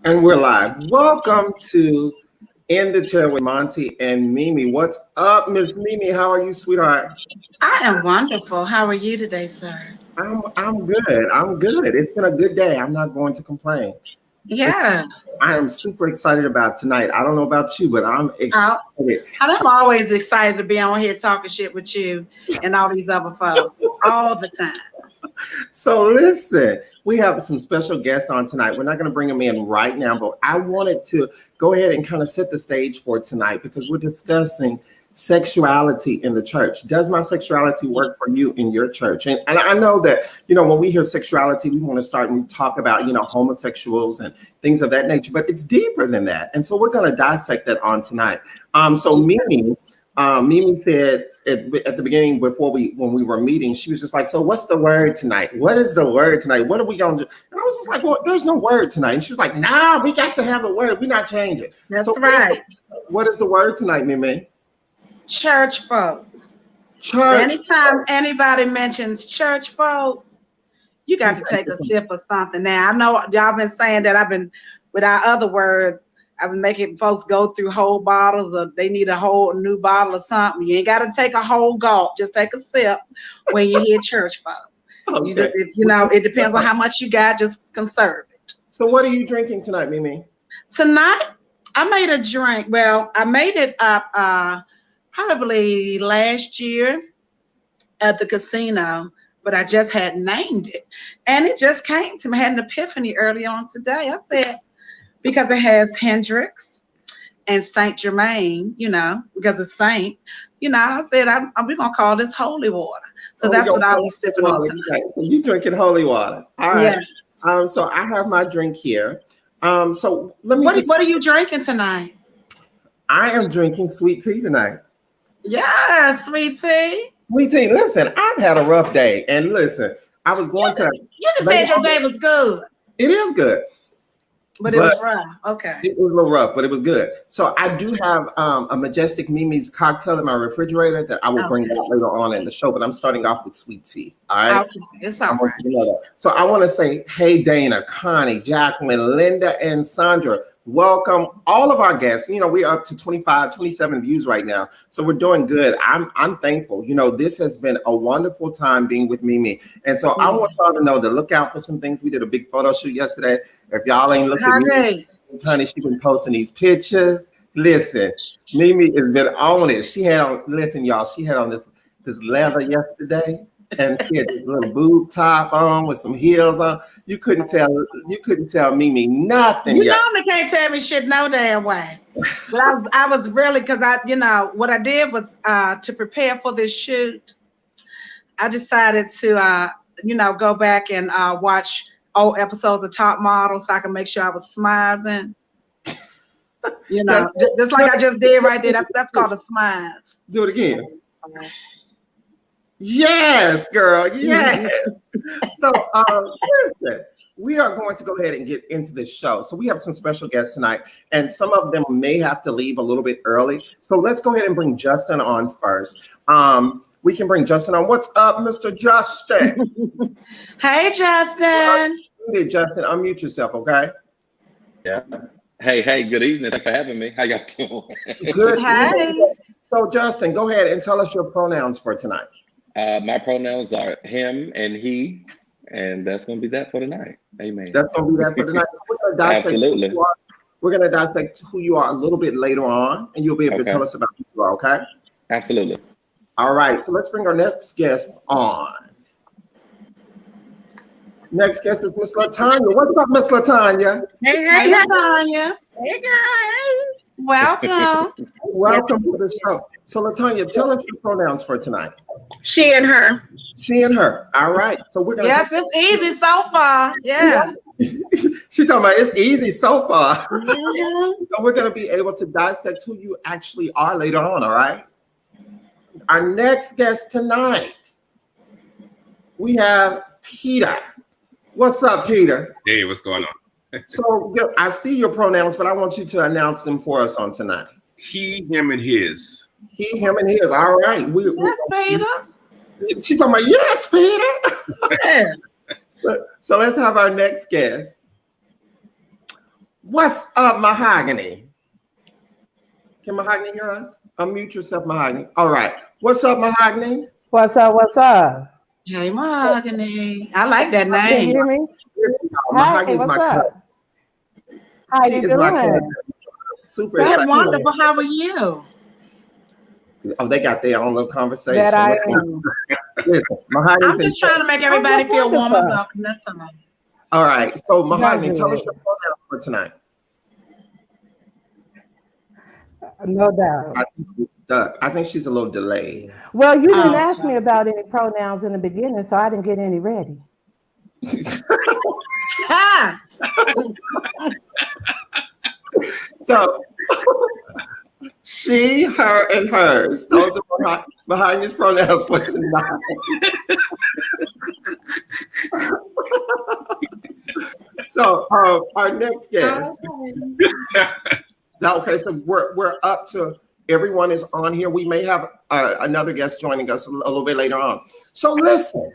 And we're live. Welcome to In the Chair with Montee and Mimi. What's up, Miss Mimi? How are you, sweetheart? I am wonderful. How are you today, sir? I'm good. I'm good. It's been a good day. I'm not going to complain. Yeah. I am super excited about tonight. I don't know about you, but I'm I, excited. I'm always excited to be on here talking shit with you and all these other folks all the time. So listen, we have some special guests on tonight. We're not going to bring them in right now, but I wanted to go ahead and kind of set the stage for tonight because we're discussing sexuality in the church. Does my sexuality work for you in your church? And I know that, when we hear sexuality, we want to start and we talk about, homosexuals and things of that nature, but it's deeper than that. And so we're going to dissect that on tonight. So Mimi said at the beginning when we were meeting, she was just like, so what's the word tonight? What is the word tonight? What are we going to do? And I was just like, well, there's no word tonight. And she was like, nah, we got to have a word. We're not changing. That's right. What is the word tonight, Mimi? Church folk. Church. Anytime anybody mentions church folk, you got to take a sip of something. Now, I know y'all been saying that with our other words, I've been making folks go through whole bottles or they need a whole new bottle or something. You ain't got to take a whole gulp. Just take a sip when you hear church folk. Okay. It depends on how much you got. Just conserve it. So what are you drinking tonight, Mimi? Tonight, I made a drink. Well, I made it up probably last year at the casino, but I just hadn't named it. And it just came to me. I had an epiphany early on today. I said, because it has Hendrix and Saint Germain, because it's Saint, I said, we're going to call this holy water. So that's what I was sipping on tonight. So you're drinking holy water. All right. Yes. So I have my drink here. So let me What are you drinking tonight? I am drinking sweet tea tonight. Yeah, sweet tea. Sweet tea. Listen, I've had a rough day. And listen, I was going to. You just said your day was good. It is good. But it was rough. Okay. It was a little rough, but it was good. So I do have a Majestic Mimi's cocktail in my refrigerator that I will bring out later on in the show. But I'm starting off with sweet tea. All right. Okay. It's all right. So I want to say, hey, Dana, Connie, Jacqueline, Linda, and Sandra. Welcome all of our guests. We're up to 25, 27 views right now. So we're doing good. I'm thankful. This has been a wonderful time being with Mimi. And so I want y'all to know to look out for some things. We did a big photo shoot yesterday. If y'all ain't looking at Mimi, honey, she's been posting these pictures. Listen, Mimi has been on it. She had on this leather yesterday. And she had this little boob top on with some heels on. You couldn't tell Mimi nothing. You normally can't tell me shit no damn way. But I was really, because what I did was to prepare for this shoot, I decided to go back and watch old episodes of Top Model so I can make sure I was smizing. Just like I just did right there. That's called a smize. Do it again. Yes, girl. Yes. So, listen, we are going to go ahead and get into the show. So we have some special guests tonight, and some of them may have to leave a little bit early. So let's go ahead and bring Justin on first. We can bring Justin on. What's up, Mr. Justin? Hey, Justin. Hey, Justin, unmute yourself, okay? Yeah. Hey, good evening. Thanks for having me. How y'all doing? Good. Hey. So, Justin, go ahead and tell us your pronouns for tonight. My pronouns are him and he, and that's going to be that for tonight. Amen. That's going to be that for tonight. So we're going to dissect Absolutely. who you are. We're going to dissect who you are a little bit later on, and you'll be able to tell us about who you are, okay? Absolutely. All right, so let's bring our next guest on. Next guest is Miss LaTanya. What's up, Miss LaTanya? Hey, LaTanya. Hey, guys. Welcome. Welcome to the show. So, LaTanya, tell us your pronouns for tonight. She and her. She and her. All right. So we're gonna. Yes, it's easy so far. Yeah. She talking about it's easy so far. Mm-hmm. So we're gonna be able to dissect who you actually are later on. All right. Our next guest tonight, we have Peter. What's up, Peter? Hey, what's going on? So I see your pronouns, but I want you to announce them for us on tonight. He, him, and his. He, him, and his. All right. Yes, Peter. She's talking about, yes, Peter. So let's have our next guest. What's up, Mahogany? Can Mahogany hear us? Unmute yourself, Mahogany. All right. What's up, Mahogany? What's up? What's up? Hey, Mahogany. I like that Can you name. hear me? Listen, y'all, Hi, Mahogany's what's my cousin. up? How She you is my cousin. doing? Super That's excited. wonderful. How are you? Oh, they got their own little conversation. That I What's going am. on? Listen, Mahogany's I'm just in- trying to make everybody that's feel warm and wonderful. welcome. That's all. All right. So, Mahogany, That's tell us it. your pronoun for tonight. No doubt. I think we're stuck. I think she's a little delayed. Well, you didn't Oh, ask okay. me about any pronouns in the beginning, so I didn't get any ready. Ah, So, she, her, and hers. Those are Mahogany's pronouns for tonight. So, our next guest. Okay, so we're up to everyone is on here. We may have another guest joining us a little bit later on. So listen,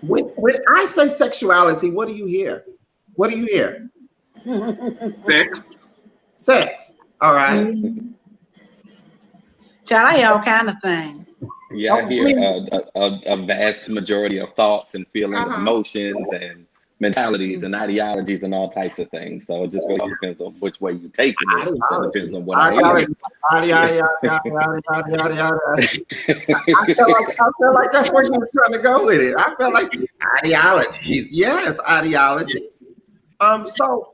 when I say sexuality, what do you hear? What do you hear? Sex. Sex. All right. child, I hear all kind of things. Yeah, I hear a vast majority of thoughts and feelings, emotions, and mentalities and ideologies and all types of things. So it just really depends on which way you take it. It depends on what I hear. I feel like that's where you were trying to go with it. I feel like ideologies. Yes, ideologies. So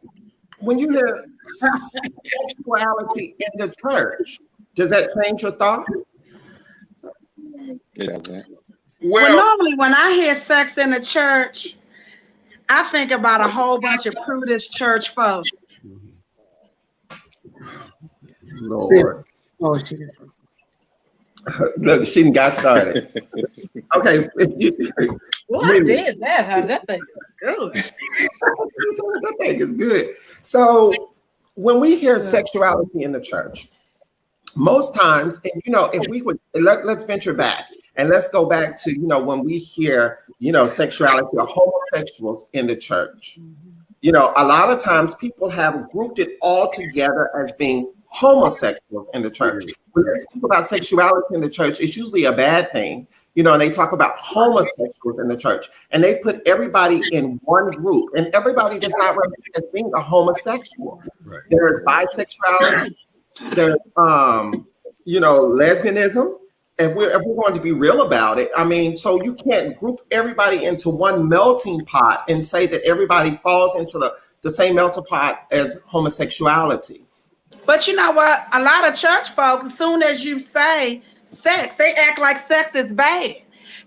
when you hear sexuality in the church, does that change your thought? It doesn't. Well, Well, normally when I hear sex in the church, I think about a whole bunch of prudish church folks. Lord. Oh, she is. Look, she got started. Okay. Well, I did that, huh? That thing is good. That thing is good. So when we hear sexuality in the church, most times, and if we would let's venture back and let's go back to when we hear sexuality or homosexuals in the church. A lot of times people have grouped it all together as being homosexuals in the church. When they speak about sexuality in the church, it's usually a bad thing. And they talk about homosexuals in the church, and they put everybody in one group, and everybody does not represent as being a homosexual. right. There's bisexuality, there's lesbianism. If we're going to be real about it, I mean, so you can't group everybody into one melting pot and say that everybody falls into the same melting pot as homosexuality. But you know what? A lot of church folks, as soon as you say sex, they act like sex is bad.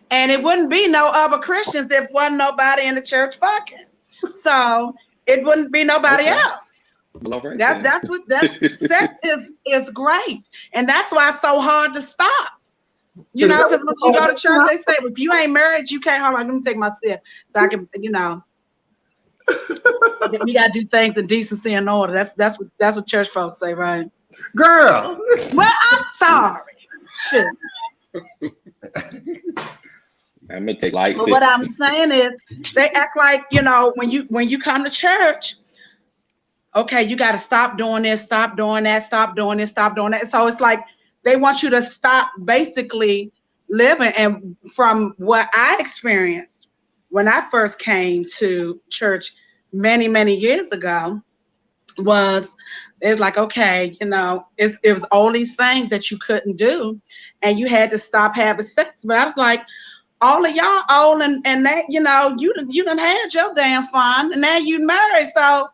And it wouldn't be no other Christians if wasn't nobody in the church fucking. So it wouldn't be nobody else. That's what sex is great. And that's why it's so hard to stop. Because when you go to church, they say, well, if you ain't married, you can't. Hold on, let me take my sip so I can, we gotta do things in decency and order. That's what church folks say, right? Girl. Well, I'm sorry. Shit. I'm gonna take light. But what I'm saying is, they act like when you come to church, okay, you got to stop doing this, stop doing that, stop doing this, stop doing that. So it's like they want you to stop basically living. And from what I experienced when I first came to church many, many years ago, was it's like, okay, it was all these things that you couldn't do, and you had to stop having sex. But I was like, all of y'all old and that, you done had your damn fun, and now you married. So,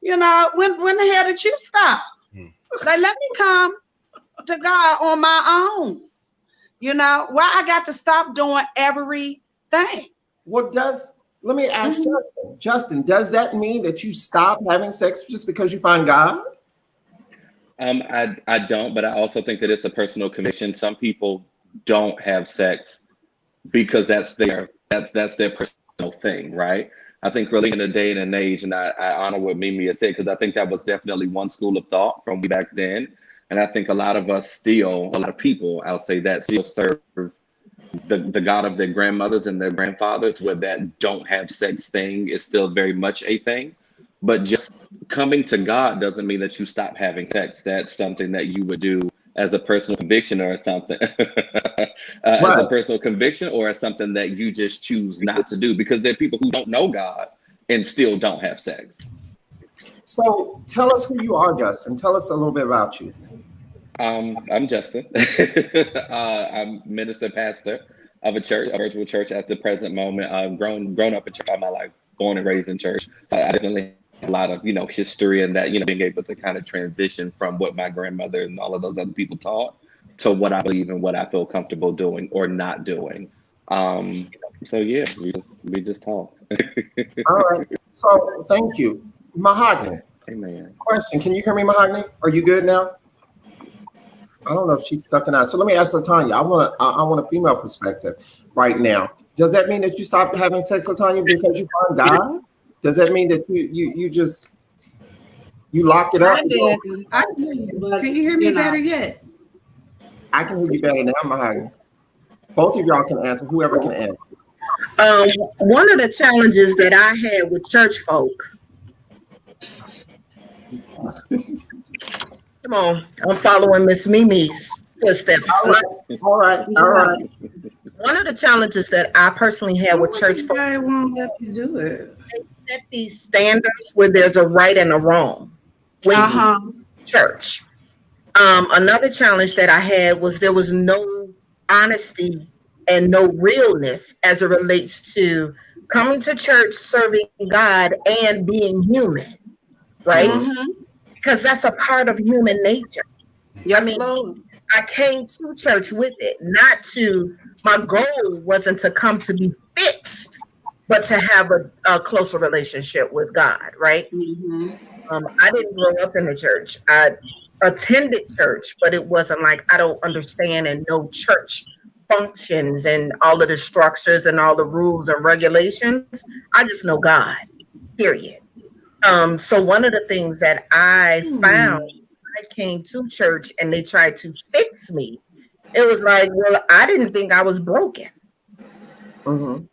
when the hell did you stop? Like, let me come to God on my own. Why I got to stop doing everything? Let me ask Justin, does that mean that you stop having sex just because you find God? I don't, but I also think that it's a personal conviction. Some people don't have sex because that's their personal thing, right? I think really in a day and an age, and I honor what Mimi has said, because I think that was definitely one school of thought from way back then. And I think a lot of people, I'll say that, still serve the God of their grandmothers and their grandfathers, where that don't have sex thing is still very much a thing. But just coming to God doesn't mean that you stop having sex. That's something that you would do as a personal conviction or something, as a personal conviction or as something that you just choose not to do, because there are people who don't know God and still don't have sex. So tell us who you are, Justin. Tell us a little bit about you. I'm Justin. I'm minister pastor of a church, a virtual church at the present moment. I've grown up in church all my life, born and raised in church. So I definitely have a lot of, history in that, being able to kind of transition from what my grandmother and all of those other people taught to what I believe and what I feel comfortable doing or not doing. So yeah, we just talk. All right. So thank you. Mahogany. Amen. Question. Can you hear me, Mahogany? Are you good now? I don't know if she's stuck or not. So let me ask LaTanya. I want a female perspective right now. Does that mean that you stopped having sex, LaTanya, because you found God? Does that mean that you just lock it up? I didn't. Can you hear me better yet? I can hear you better now, Mahogany. Both of y'all can answer. Whoever can answer. One of the challenges that I had with church folk. Come on, I'm following Miss Mimi's footsteps. All right. One of the challenges that I personally had with church folk, I won't let you do it. they set these standards where there's a right and a wrong with church. Another challenge that I had was there was no honesty and no realness as it relates to coming to church, serving God, and being human, right? Because that's a part of human nature. Yes, I came to church with it, my goal wasn't to come to be fixed, but to have a closer relationship with God, right? I didn't grow up in the church. I attended church, but it wasn't like I don't understand and know church functions and all of the structures and all the rules and regulations. I just know God, period. So one of the things that I found, I came to church and they tried to fix me. It was like, well, I didn't think I was broken. And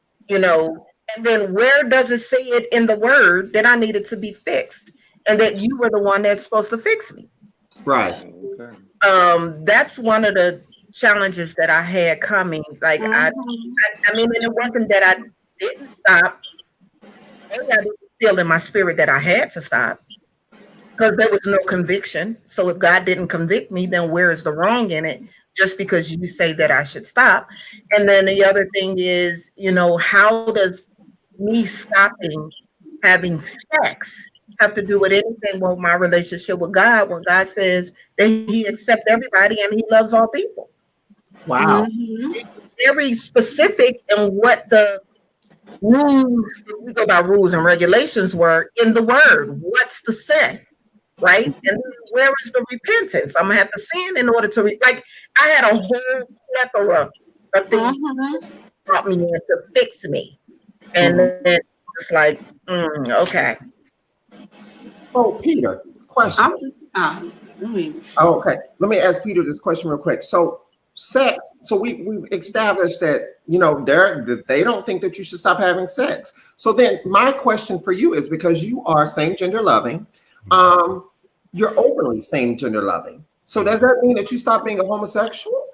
then where does it say it in the word that I needed to be fixed and that you were the one that's supposed to fix me? Right. That's one of the challenges that I had coming. Like, I mean, and it wasn't that I didn't stop. Maybe I didn't feel in my spirit that I had to stop because there was no conviction. So if God didn't convict me, then where is the wrong in it? Just because you say that I should stop. And then the other thing is, how does me stopping having sex have to do with anything with my relationship with God when God says that he accepts everybody and he loves all people? Wow. It's very specific in what the rules, we go by rules and regulations were in the word. What's the sin? Right? And then where is the repentance? I'm gonna have to sin in order to I had a whole plethora of things that brought me in to fix me. And then it's like, okay. So Peter, question. Okay. Let me ask Peter this question real quick. So sex, so we've established that, they don't think that you should stop having sex. So then my question for you is, because you are same gender loving, you're openly same gender loving. So does that mean that you stop being a homosexual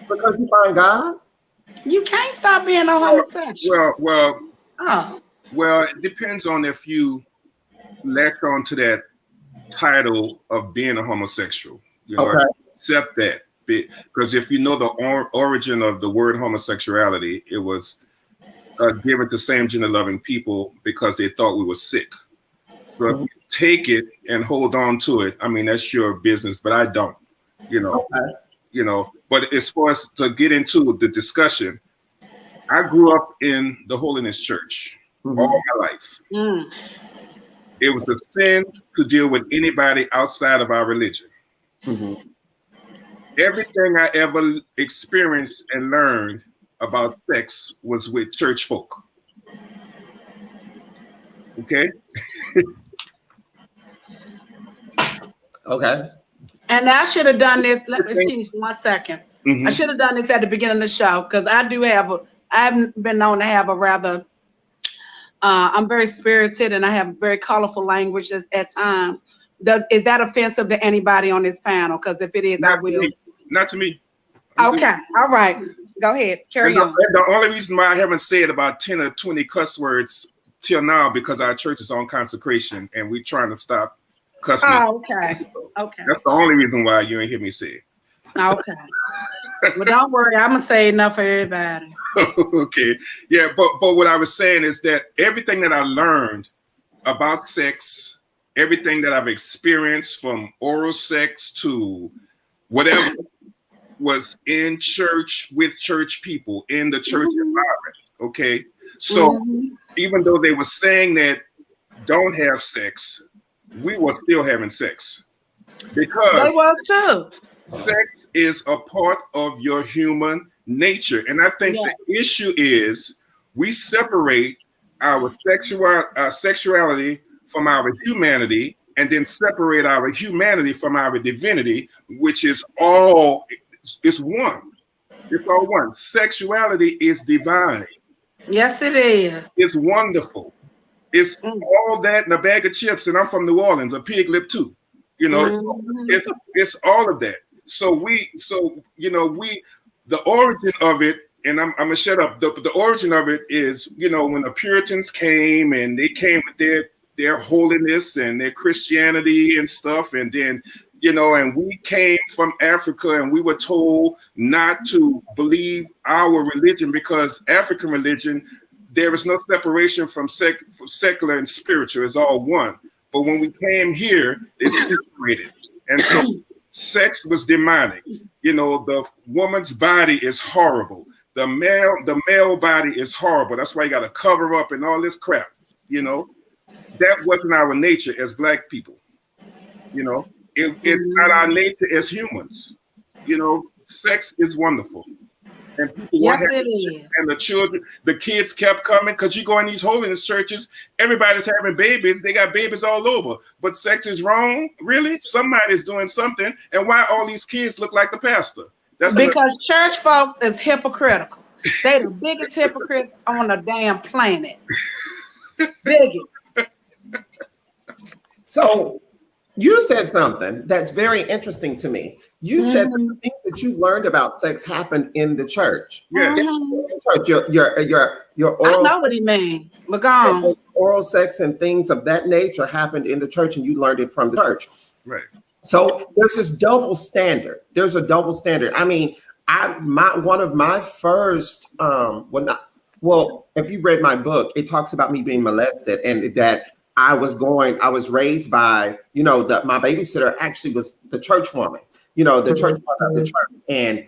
because you find God? You can't stop being a homosexual. Well, it depends on if you latch on to that title of being a homosexual. Accept that. Because if you know the origin of the word homosexuality, it was given to same gender loving people because they thought we were sick. So if you take it and hold on to it, I mean, that's your business, but I don't, but as far as to get into the discussion, I grew up in the Holiness Church all my life. It was a sin to deal with anybody outside of our religion. Everything I ever experienced and learned about sex was with church folk. Okay? Okay. And I should have done this. Let me see 1 second. I should have done this at the beginning of the show because I've been known to have a rather I'm very spirited and I have very colorful language at times. Is that offensive to anybody on this panel? Because if it is, I will. Not to me. Okay, all right. Go ahead, carry on. The only reason why I haven't said about 10 or 20 cuss words till now, because our church is on consecration and we're trying to stop cussing. Oh, okay. Okay. That's the only reason why you ain't hear me say it. Okay. Well, don't worry. I'm going to say enough for everybody. Okay. Yeah, but what I was saying is that everything that I learned about sex, everything that I've experienced from oral sex to whatever was in church with church people in the church environment. Okay. So even though they were saying that don't have sex, we were still having sex because they was too. Sex is a part of your human nature. And I think the issue is we separate our sexuality from our humanity and then separate our humanity from our divinity, which is all, it's one. It's all one. Sexuality is divine. Yes, it is. It's wonderful. It's all that in a bag of chips, and I'm from New Orleans, a pig lip too. You know, it's all of that. So the origin of it, and I'm gonna shut up. The origin of it is, you know, when the Puritans came and they came with their holiness and their Christianity and stuff, and then, you know, and we came from Africa and we were told not to believe our religion because African religion, there is no separation from secular and spiritual. It's all one. But when we came here, it's separated. And so sex was demonic. You know, the woman's body is horrible. The male body is horrible. That's why you got to cover up and all this crap. You know, that wasn't our nature as Black people. You know, it's not our nature as humans. You know, sex is wonderful. And people and the children, the kids kept coming because you go in these holiness churches, everybody's having babies. They got babies all over. But sex is wrong? Really? Somebody's doing something. And why all these kids look like the pastor? That's because church folks is hypocritical. They the biggest hypocrites on the damn planet. Biggest. So you said something that's very interesting to me. You said that the things that you learned about sex happened in the church. Yeah. Your oral, I know what he means. But go on. Oral sex and things of that nature happened in the church, and you learned it from the church. Right. So there's this double standard. There's a double standard. I mean, one of my first if you read my book, it talks about me being molested and that I was raised by, you know, my babysitter actually was the church woman, you know, the church woman of the church. And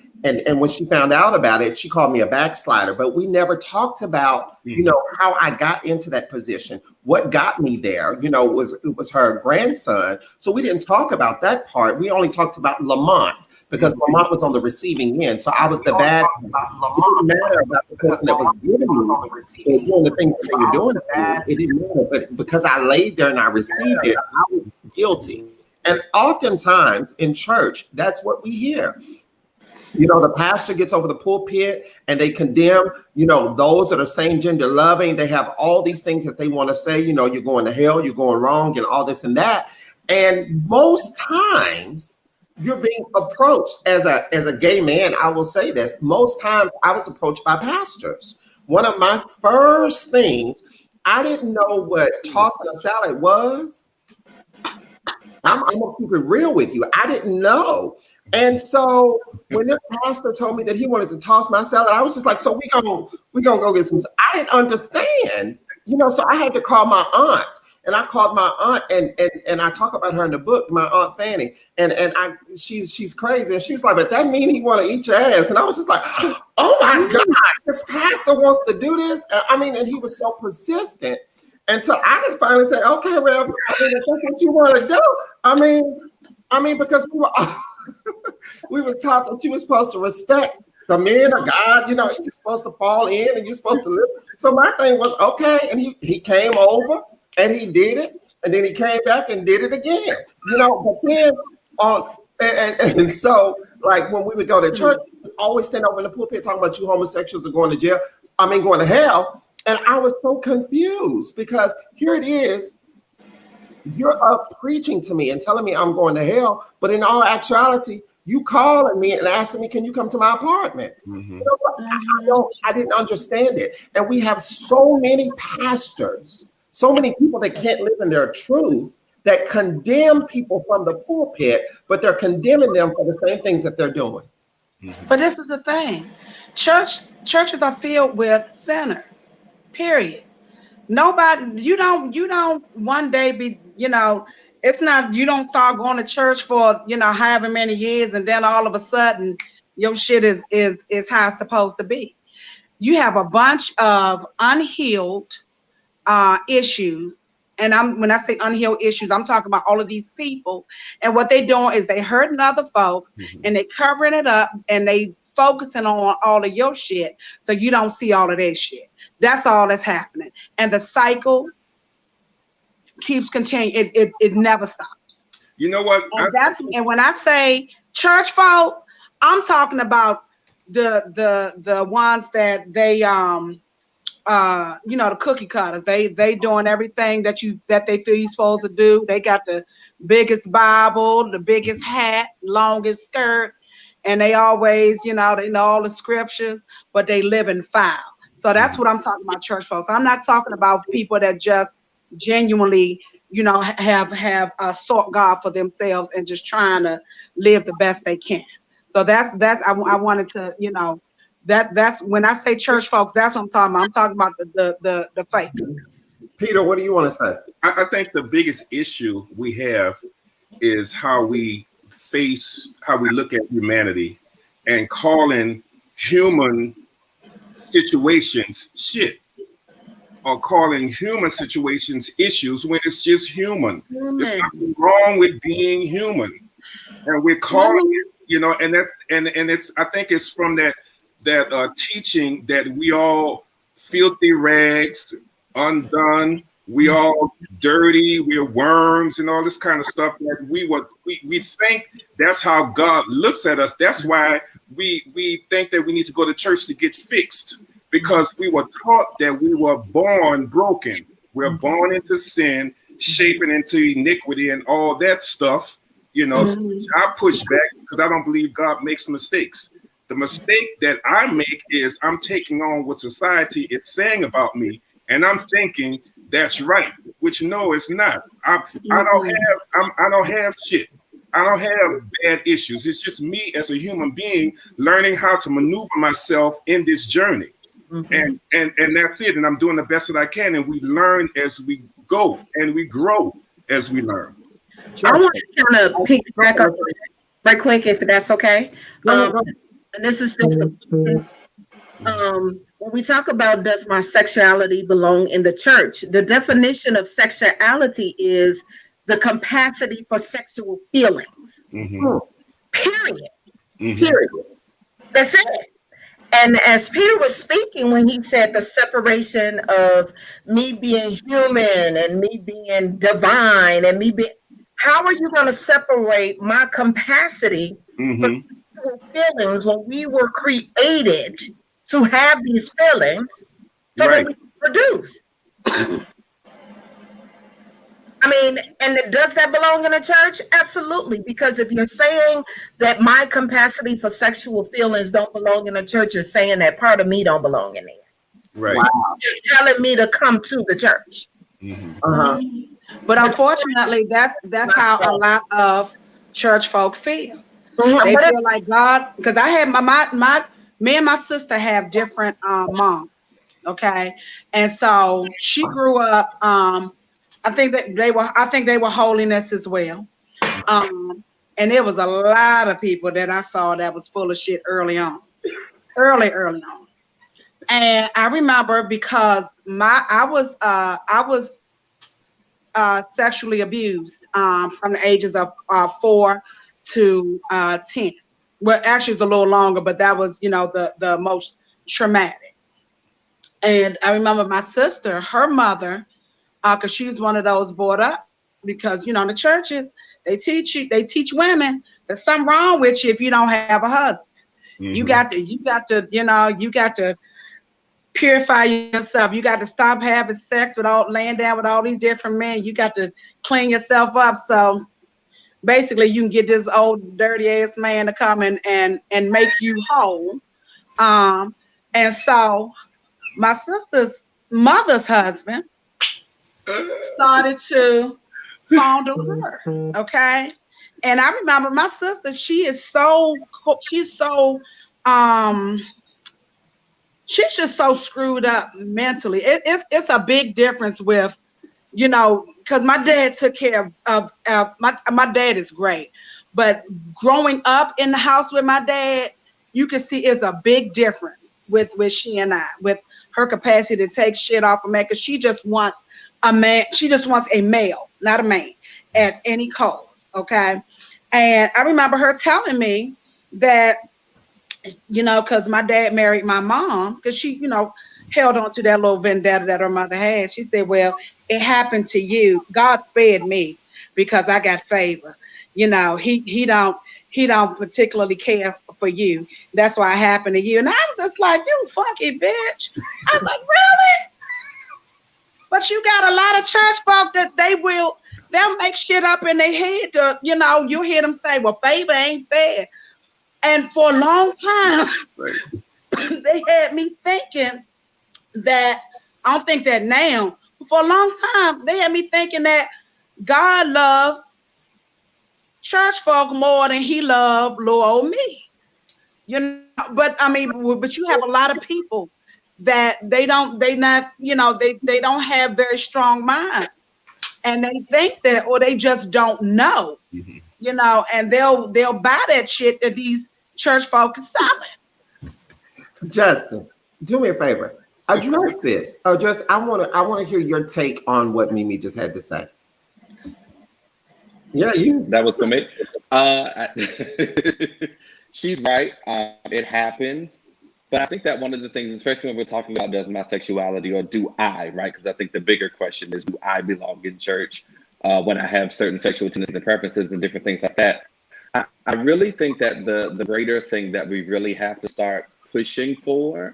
when she found out about it, she called me a backslider, but we never talked about, you know, how I got into that position. What got me there, you know, it was her grandson. So we didn't talk about that part. We only talked about Lamont because Lamont was on the receiving end. So I was the bad. It didn't matter about the person that was giving me and doing the things that they were doing. It didn't matter. But because I laid there and I received it, I was guilty. And oftentimes in church, that's what we hear. You know, the pastor gets over the pulpit and they condemn, you know, those that are same gender loving. They have all these things that they want to say, you know, you're going to hell, you're going wrong, and all this and that. And most times you're being approached as a gay man. I will say this. Most times I was approached by pastors. One of my first things, I didn't know what tossing a salad was. I'm gonna keep it real with you. I didn't know. And so when the pastor told me that he wanted to toss my salad, I was just like, so we gonna go get some. I didn't understand, you know, so I had to call my aunt. And I called my aunt and I talk about her in the book, my Aunt Fanny. And she's crazy. And she was like, but that means he want to eat your ass. And I was just like, oh my God, this pastor wants to do this. And he was so persistent. And so I just finally said, okay, Rev, if that's what you want to do. I mean, because we was taught that you were supposed to respect the men of God, you know, you're supposed to fall in and you're supposed to live. So my thing was, okay. And he came over and he did it. And then he came back and did it again, you know, but then and so like when we would go to church, we always stand over in the pulpit talking about you homosexuals are going to jail. Going to hell. And I was so confused because here it is. You're up preaching to me and telling me I'm going to hell, but in all actuality, you calling me and asking me, can you come to my apartment? Mm-hmm. You know, I didn't understand it. And we have so many pastors, so many people that can't live in their truth, that condemn people from the pulpit, but they're condemning them for the same things that they're doing. Mm-hmm. But this is the thing. Churches are filled with sinners, period. Nobody, you don't one day be, it's not, you don't start going to church for, however many years, and then all of a sudden your shit is how it's supposed to be. You have a bunch of unhealed issues. And when I say unhealed issues, I'm talking about all of these people. And what they doing is they hurting other folks, and they covering it up, and they focusing on all of your shit, so you don't see all of their shit. That's all that's happening. And the cycle keeps continuing. It never stops. You know what? And when I say church folk, I'm talking about the ones that they the cookie cutters. They doing everything that they feel you're supposed to do. They got the biggest Bible, the biggest hat, longest skirt, and they always, they know all the scriptures, but they live in foul. So that's what I'm talking about, church folks. I'm not talking about people that just genuinely, have sought God for themselves and just trying to live the best they can. So that's I wanted to, that's when I say church folks, that's what I'm talking about. I'm talking about the fakers. Peter, what do you want to say? I think the biggest issue we have is how we look at humanity and calling human situations shit, or calling human situations issues when it's just human. There's nothing wrong with being human, and we're calling it, and it's I think it's from that teaching that we all filthy rags, undone, we all dirty, we're worms and all this kind of stuff, that we think that's how God looks at us. That's why we think that we need to go to church to get fixed, because we were taught that we were born broken. We're born into sin, shaping into iniquity and all that stuff. I push back because I don't believe God makes mistakes. The mistake that I make is I'm taking on what society is saying about me, and I'm thinking that's right, which no, it's not. I don't have shit. I don't have bad issues. It's just me as a human being learning how to maneuver myself in this journey. And that's it. And I'm doing the best that I can. And we learn as we go, and we grow as we learn. I want to kind of pick back up right quick, if that's okay. And this is just when we talk about, does my sexuality belong in the church? The definition of sexuality is the capacity for sexual feelings. Period. Period. That's it. And as Peter was speaking, when he said the separation of me being human and me being divine and me being, how are you going to separate my capacity for sexual feelings when we were created to have these feelings so that we can produce? I mean, and does that belong in a church? Absolutely. Because if you're saying that my capacity for sexual feelings don't belong in a church, you're saying that part of me don't belong in there. Right. Wow. You're telling me to come to the church. But unfortunately, that's how a lot of church folk feel. They feel like God, because I had me and my sister have different moms. Okay. And so she grew up, I think they were holiness as well. And there was a lot of people that I saw that was full of shit early on. And I remember because I was sexually abused from the ages of 4 to 10. Well, actually it's a little longer, but that was, the most traumatic. And I remember my sister, her mother, because she was one of those brought up, because the churches, they teach women there's something wrong with you if you don't have a husband. You got to purify yourself. You got to stop having sex without laying down with all these different men. You got to clean yourself up. So basically you can get this old dirty ass man to come and make you whole. And so my sister's mother's husband started to fondle her. Okay. And I remember my sister, she's just so screwed up mentally. It's a big difference with, you know, because my dad took care of my dad is great, but growing up in the house with my dad, you can see it's a big difference with she and I, with her capacity to take shit off of me, because she just wants a man. She just wants a male, not a man, at any cost. Okay. And I remember her telling me that, you know, because my dad married my mom, because she, you know, held on to that little vendetta that her mother had. She said, well, it happened to you. God spared me because I got favor. You know, he don't particularly care for you. That's why it happened to you. And I was just like, you funky bitch. I was like, really? But you got a lot of church folk that they'll make shit up in their head to, you know, you hear them say, well, favor ain't fair. And for a long time, they had me thinking that, I don't think that now, but for a long time, they had me thinking that God loves church folk more than he loved little old me. You know, but I mean, but you have a lot of people that they don't have very strong minds. And they think that, or they just don't know, you know, and they'll buy that shit that these church folk are selling. Justin, do me a favor. Address this. I want to hear your take on what Mimi just had to say. Yeah, you. That was for me. She's right. It happens. But I think that one of the things, especially when we're talking about does my sexuality or do I, right? Because I think the bigger question is, do I belong in church when I have certain sexual tendencies and preferences and different things like that? I really think that the greater thing that we really have to start pushing for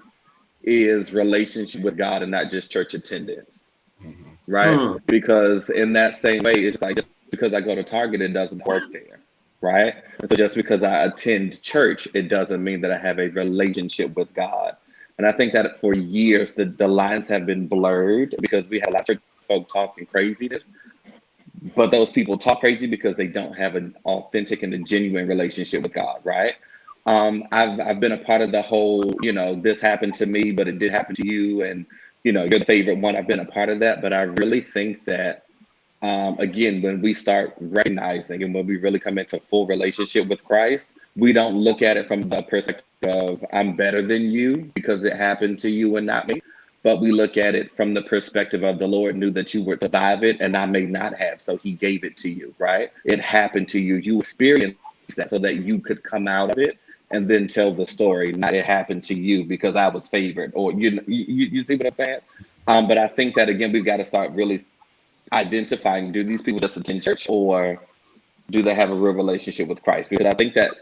is relationship with God and not just church attendance, right? Because in that same way, it's like just because I go to Target, it doesn't work there. Right. And so just because I attend church, it doesn't mean that I have a relationship with God. And I think that for years, the lines have been blurred because we have a lot of church folk talking craziness. But those people talk crazy because they don't have an authentic and a genuine relationship with God. Right. I've been a part of the whole, you know, this happened to me, but it did happen to you. And, you know, you're the favorite one. I've been a part of that. But I really think that again, when we start recognizing and when we really come into full relationship with Christ, we don't look at it from the perspective of I'm better than you because it happened to you and not me. But we look at it from the perspective of the Lord knew that you would survive it and I may not have. So he gave it to you, right? It happened to you. You experienced that so that you could come out of it and then tell the story. Not it happened to you because I was favored, or you see what I'm saying? But I think that, again, we've got to start really identifying, do these people just attend church or do they have a real relationship with Christ? Because I think that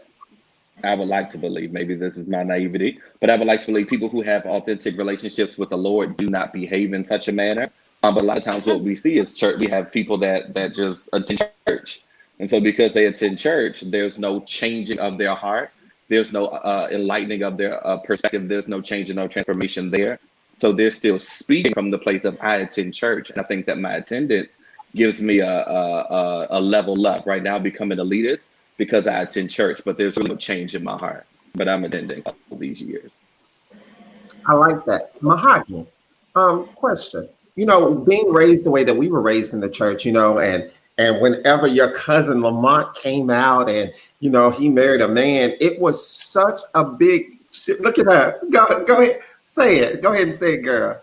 I would like to believe, maybe this is my naivety, but I would like to believe people who have authentic relationships with the Lord do not behave in such a manner. But a lot of times what we see is church, we have people that just attend church. And so because they attend church, there's no changing of their heart. There's no enlightening of their perspective. There's no change and no transformation there. So they're still speaking from the place of I attend church. And I think that my attendance gives me a level up. Right now, becoming a elitist because I attend church, but there's really no change in my heart. But I'm attending all these years. I like that. Mahogany. Question. You know, being raised the way that we were raised in the church, you know, and whenever your cousin Lamont came out and, you know, he married a man, it was such a big shit. Look at her. Go ahead. Say it. Go ahead and say it, girl.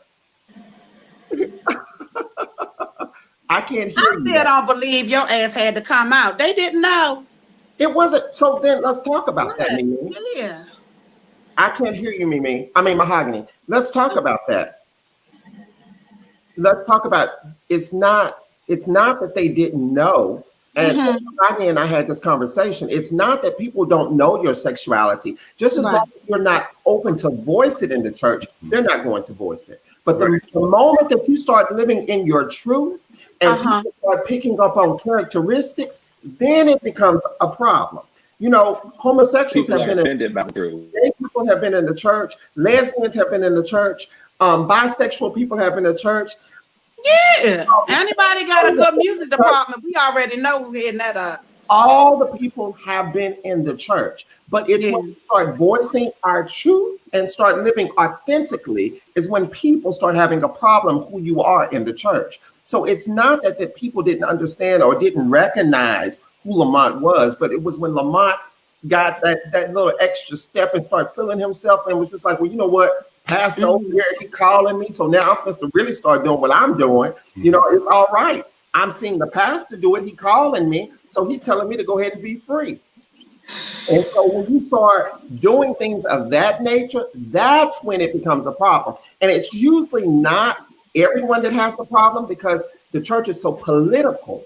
I can't hear you. I still don't believe your ass had to come out. They didn't know. It wasn't. So then let's talk about that, Mimi. Yeah. I can't hear you, Mimi. I mean, Mahogany. Let's talk about that. Let's talk about it's not that they didn't know. And Rodney and I had this conversation. It's not that people don't know your sexuality. Just as long as you're not open to voice it in the church, they're not going to voice it. But the moment that you start living in your truth and people start picking up on characteristics, then it becomes a problem. You know, homosexuals People have are been offended by the truth. gay people have been in the church, lesbians have been in the church, bisexual people have been in the church. Yeah. Anybody got a good music department, we already know who's hitting that up. All the people have been in the church, but it's when we start voicing our truth and start living authentically is when people start having a problem who you are in the church. So it's not that the people didn't understand or didn't recognize who Lamont was, but it was when Lamont got that little extra step and started feeling himself and was just like, well, you know what? Pastor over here, he calling me. So now I'm supposed to really start doing what I'm doing. You know, it's all right. I'm seeing the pastor do it. He calling me. So he's telling me to go ahead and be free. And so when you start doing things of that nature, that's when it becomes a problem. And it's usually not everyone that has the problem because the church is so political.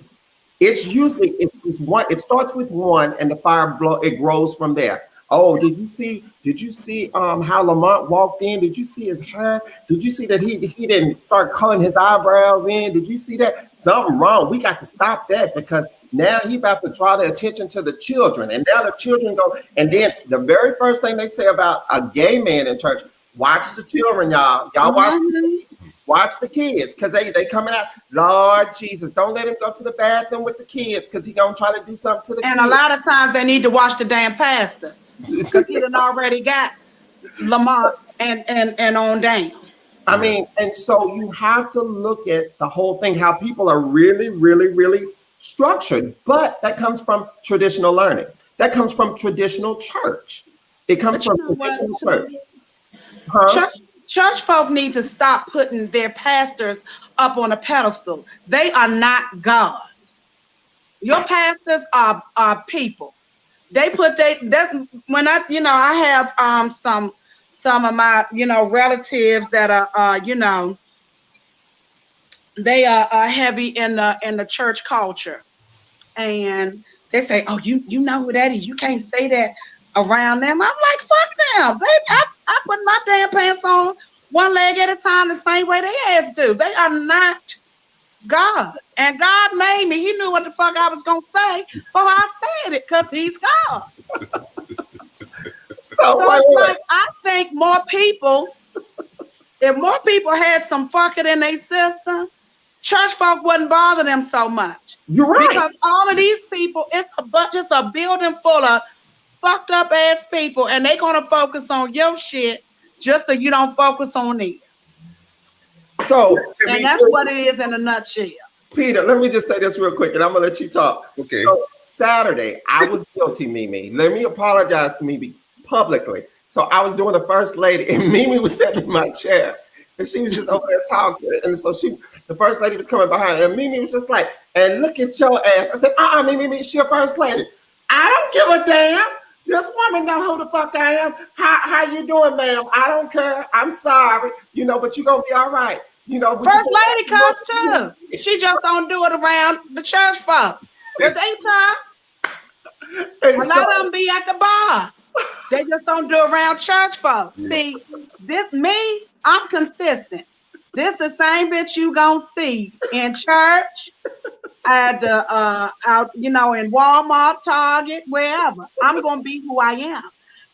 It's just one. It starts with one and the fire it grows from there. Oh, did you see how Lamont walked in? Did you see his hair? Did you see that he didn't start coloring his eyebrows in? Did you see that? Something wrong. We got to stop that because now he about to draw the attention to the children. And now the children go, and then the very first thing they say about a gay man in church, watch the children, y'all. Y'all watch the kids, because they coming out, Lord Jesus, don't let him go to the bathroom with the kids because he gonna try to do something to the kids. And a lot of times they need to watch the damn pastor. Because he done already got Lamont and on down. I mean, and so you have to look at the whole thing, how people are really, really, really structured. But that comes from traditional learning. That comes from traditional church. It comes from traditional church. Church folk need to stop putting their pastors up on a pedestal. They are not God. Your pastors are people. They put when I have some of my relatives that are they are heavy in the church culture, and they say, oh, you know who that is, you can't say that around them. I'm like, fuck them. I put my damn pants on one leg at a time the same way they ass do. They are not God. And God made me. He knew what the fuck I was going to say before I said it because he's God. So like, I think if more people had some fucking in their system, church folk wouldn't bother them so much. You're right. Because all of these people, it's a building full of fucked up ass people, and they're going to focus on your shit just so you don't focus on theirs. So, and that's what it is in a nutshell. Peter, let me just say this real quick, and I'm gonna let you talk. Okay. So Saturday, I was guilty, Mimi. Let me apologize to Mimi publicly. So I was doing the first lady, and Mimi was sitting in my chair, and she was just over there talking. And so the first lady was coming behind her, and Mimi was just like, "And look at your ass." I said, Mimi, she a first lady. I don't give a damn. This woman know who the fuck I am. How you doing, ma'am? I don't care. I'm sorry, but you're gonna be all right. First lady cuss too. She just don't do it around the church folk. But they cuss. A lot of them be at the bar. They just don't do it around church folk. See, I'm consistent. This the same bitch you gonna see in church, at the out, in Walmart, Target, wherever. I'm gonna be who I am.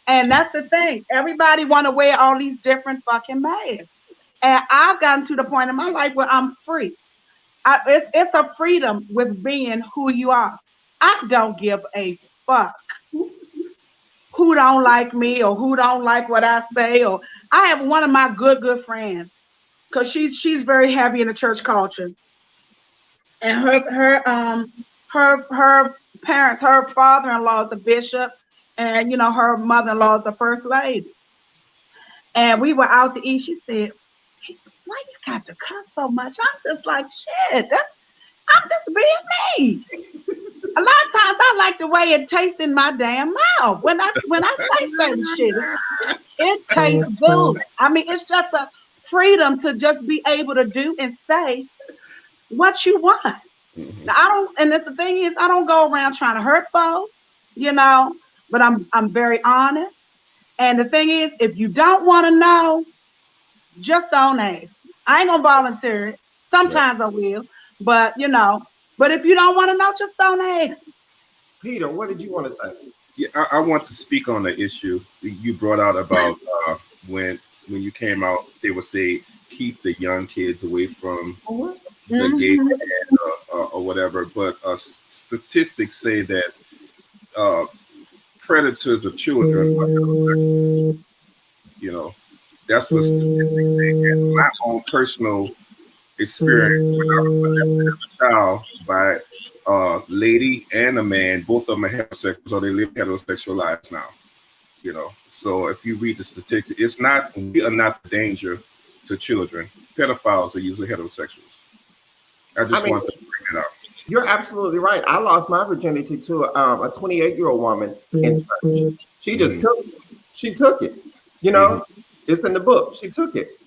And that's the thing. Everybody wanna wear all these different fucking masks. And I've gotten to the point in my life where I'm free. It's a freedom with being who you are. I don't give a fuck who don't like me or who don't like what I say. Or I have one of my good friends, because she's very heavy in the church culture. And her parents, her father-in-law is a bishop, and her mother-in-law is a first lady. And we were out to eat. She said, why you got to cuss so much? I'm just like, shit, I'm just being me. A lot of times I like the way it tastes in my damn mouth. When I say certain shit, it tastes good. I mean, it's just a freedom to just be able to do and say what you want. Now I don't, and the thing is, I don't go around trying to hurt folks, you know. But I'm very honest. And the thing is, if you don't want to know, just don't ask. I ain't gonna volunteer it. Sometimes I will, but you know. But if you don't want to know, just don't ask. Peter, what did you want to say? Yeah, I want to speak on the issue you brought out about when you came out. They would say keep the young kids away from the gay man, or whatever. But statistics say that predators of children are heterosexual. You know, that's what statistics say. And my own personal experience when I was molested as a child by a lady and a man, both of them are heterosexual, so they live heterosexual lives now. You know, so if you read the statistics, we are not the danger to children. Pedophiles are usually heterosexuals. I want to bring it up. You're absolutely right. I lost my virginity to a 28-year-old woman in church. She just took it. She took it. You know, it's in the book. She took it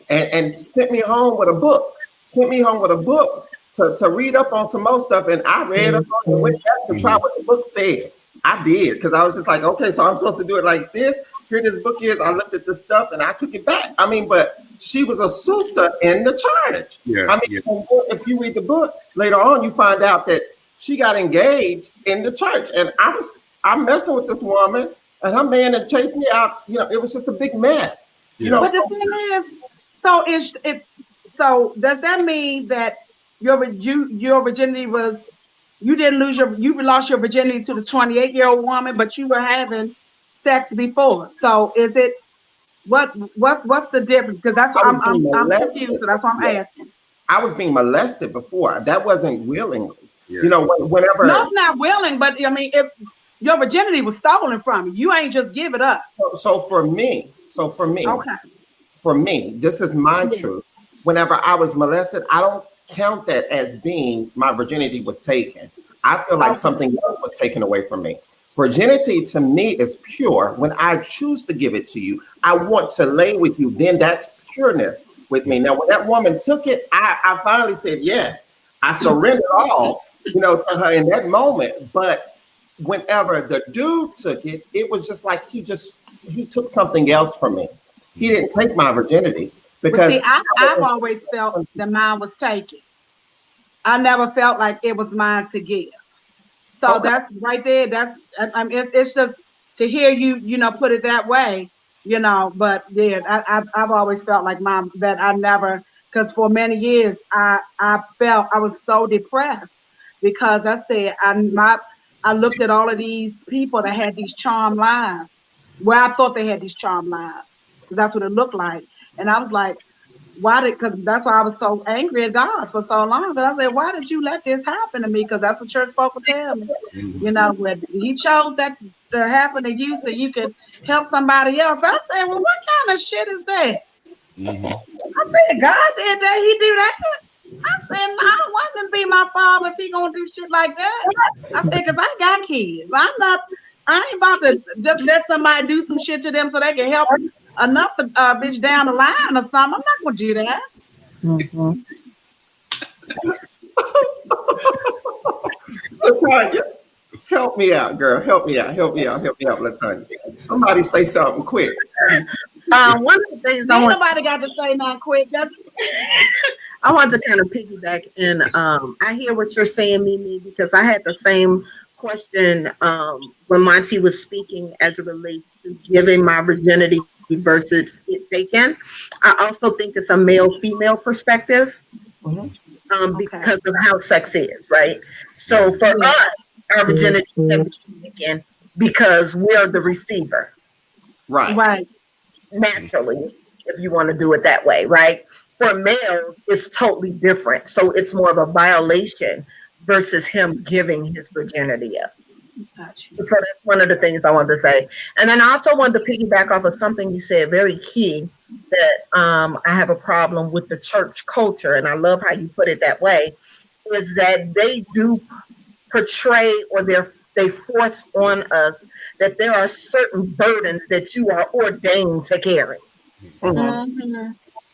and sent me home with a book. Sent me home with a book to read up on some more stuff. And I read up on it and went back to try what the book said. I did, because I was just like, okay, so I'm supposed to do it like this. Here this book is. I looked at this stuff and I took it back. I mean, but she was a sister in the church. Yeah, I mean, if you read the book later on, you find out that she got engaged in the church. And I'm messing with this woman, and her man had chased me out. You know, it was just a big mess. Yeah. You know, But the thing is, so does that mean that your virginity was, you lost your virginity to the 28-year-old woman, but you were having sex before? So is it what's the difference? Because that's what I'm confused. So that's what I'm asking. I was being molested before. That wasn't willingly. Yeah. You know, whenever. No, it's not willing, but I mean, if your virginity was stolen from you, you ain't just give it up. So for me, Okay. For me, this is my truth. Whenever I was molested, I don't count that as being my virginity was taken. I feel like something else was taken away from me. Virginity to me is pure. When I choose to give it to you, I want to lay with you. Then that's pureness with me. Now, when that woman took it, I finally said yes. I surrendered all, you know, to her in that moment. But whenever the dude took it, it was just like he took something else from me. He didn't take my virginity, because see, I've always felt that mine was taken. I never felt like it was mine to give. So that's right there. That's it's just to hear you know, put it that way, you know. But yeah, I've always felt like that I never, because for many years I felt I was so depressed because I said I looked at all of these people that had these charmed lives, where I thought they had these charmed lives. That's what it looked like. And I was like, because that's why I was so angry at God for so long. But I said, why did you let this happen to me? Because that's what church folk will tell me. You know, when he chose that to happen to you so you could help somebody else. I said, well, what kind of shit is that? I said, God did that. He do that. I said, no, I wouldn't be my father if he gonna do shit like that. I said, because I got kids. I ain't about to just let somebody do some shit to them so they can help another bitch down the line or something. I'm not gonna do that. Latanya, help me out, girl. Help me out, Latanya. Somebody say something quick. One of the things Nobody got to say nothing quick. I want to kind of piggyback, and I hear what you're saying, Mimi, because I had the same question when Montee was speaking as it relates to giving my virginity versus it taken. I also think it's a male-female perspective because of how sex is, right? So for us, our virginity can be taken because we're the receiver. Right. Naturally, if you want to do it that way, right? For male, it's totally different. So it's more of a violation versus him giving his virginity up. So that's one of the things I wanted to say. And then I also wanted to piggyback off of something you said, very key, that I have a problem with the church culture, and I love how you put it that way, is that they do portray, or they force on us that there are certain burdens that you are ordained to carry.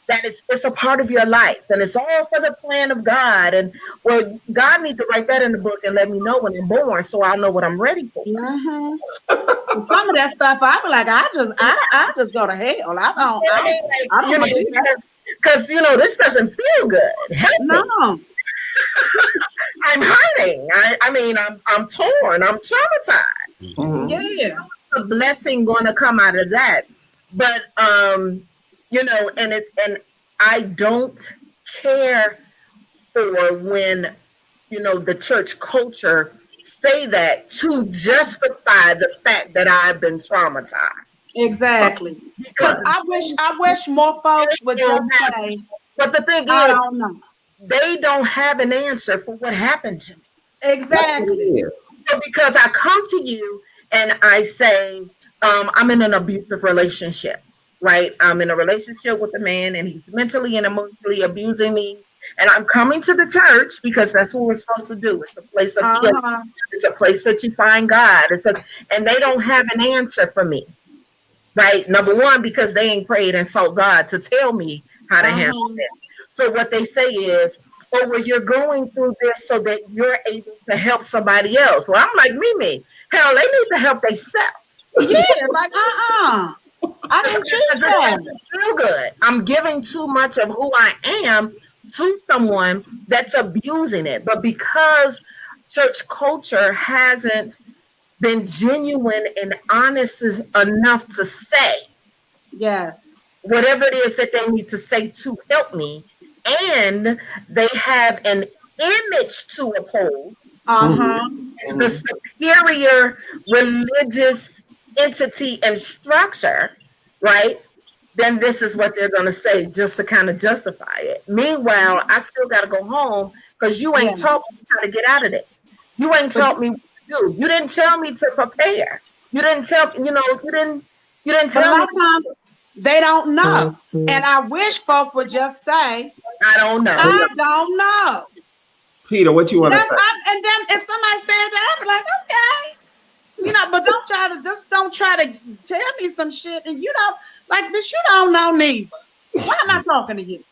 that it's a part of your life and it's all for the plan of God. And well, God needs to write that in the book and let me know when I'm born so I'll know what I'm ready for. Mm-hmm. Some of that stuff, I be like, I just go to hell. I don't want to do that. Because this doesn't feel good. No. I'm hurting. I'm torn. I'm traumatized. Mhm. Yeah. A blessing going to come out of that. But and I don't care for when the church culture say that to justify the fact that I've been traumatized. Exactly. Because I wish more folks would just say. But the thing is, I don't know. They don't have an answer for what happened to me. Exactly. So because I come to you and I say, I'm in an abusive relationship, right? I'm in a relationship with a man and he's mentally and emotionally abusing me. And I'm coming to the church because that's what we're supposed to do. It's a place of healing. It's a place that you find God. And they don't have an answer for me, right? Number one, because they ain't prayed and sought God to tell me how to handle it. So what they say is, oh, well, you're going through this so that you're able to help somebody else. Well, I'm like, Mimi, hell, they need to help themselves. Yeah, like, I didn't choose that. Feel good. I'm giving too much of who I am to someone that's abusing it. But because church culture hasn't been genuine and honest enough to say, yes, whatever it is that they need to say to help me, and they have an image to uphold, the superior religious entity and structure, right? Then this is what they're going to say just to kind of justify it. Meanwhile, I still got to go home because you ain't taught me how to get out of it. You ain't taught me what to do. You didn't tell me to prepare. You didn't tell you didn't tell me. A lot of times they don't know. And I wish folk would just say, I don't know. I don't know. Peter, what you want to say? And then if somebody said that, I'd be like, okay. But don't try to tell me some shit and you don't like this, you don't know neither. Why am I talking to you?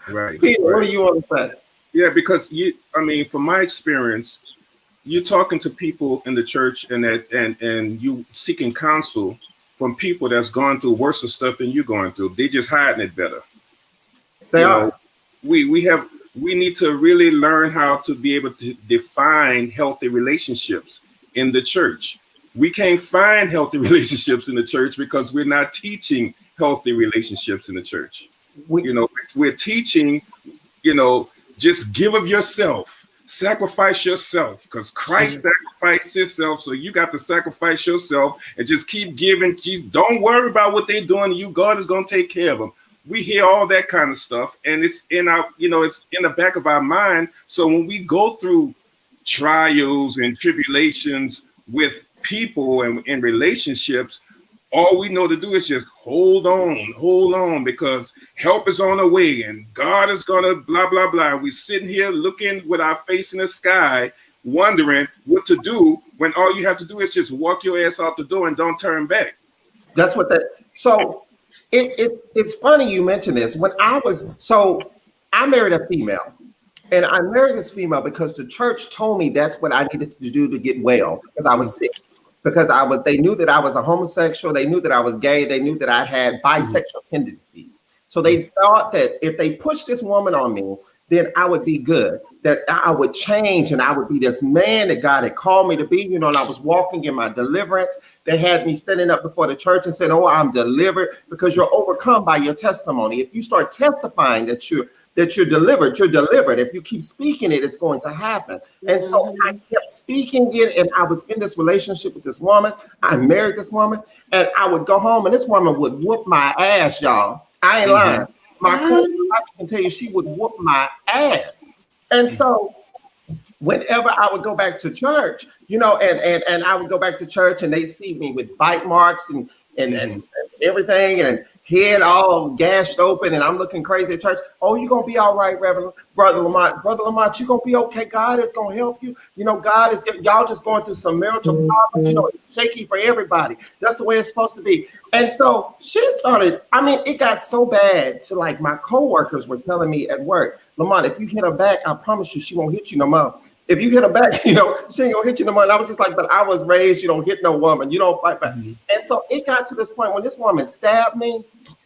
Right. Peter, what do you want to say? Yeah, because from my experience, you're talking to people in the church and you seeking counsel from people that's gone through worse stuff than you're going through. They just hiding it better. They are. We need to really learn how to be able to define healthy relationships in the church. We can't find healthy relationships in the church because we're not teaching healthy relationships in the church. We're teaching, just give of yourself, sacrifice yourself, because Christ sacrificed himself. So you got to sacrifice yourself and just keep giving. Don't worry about what they're doing to you. God is going to take care of them. We hear all that kind of stuff, and it's in our, it's in the back of our mind. So when we go through trials and tribulations with people and in relationships, all we know to do is just hold on, because help is on the way and God is gonna blah blah blah. We sitting here looking with our face in the sky, wondering what to do when all you have to do is just walk your ass out the door and don't turn back. That's what so it's funny you mentioned this. I married a female, and I married this female because the church told me that's what I needed to do to get well, because I was sick. Because they knew that I was a homosexual, they knew that I was gay, they knew that I had bisexual tendencies. So they thought that if they pushed this woman on me, then I would be good, that I would change and I would be this man that God had called me to be, and I was walking in my deliverance. They had me standing up before the church and said, oh, I'm delivered, because you're overcome by your testimony. If you start testifying that you're delivered, you're delivered. If you keep speaking it, it's going to happen. And so I kept speaking it, and I was in this relationship with this woman. I married this woman, and I would go home, and this woman would whoop my ass, y'all. I ain't lying. My cousin can tell you she would whoop my ass. And so whenever I would go back to church, and I would go back to church and they'd see me with bite marks and everything and head all gashed open, and I'm looking crazy at church. Oh, you're gonna be all right, Reverend Brother Lamont. Brother Lamont, you're gonna be okay. God is gonna help you. You know, God is y'all just going through some marital problems. You know, it's shaky for everybody. That's the way it's supposed to be. And so she started, I mean, it got so bad to like my coworkers were telling me at work, Lamont, if you hit her back, I promise you she won't hit you no more. If you hit her back, you know, she ain't gonna hit you no more. And I was just like, but I was raised, you don't hit no woman, you don't fight back. And so it got to this point when this woman stabbed me,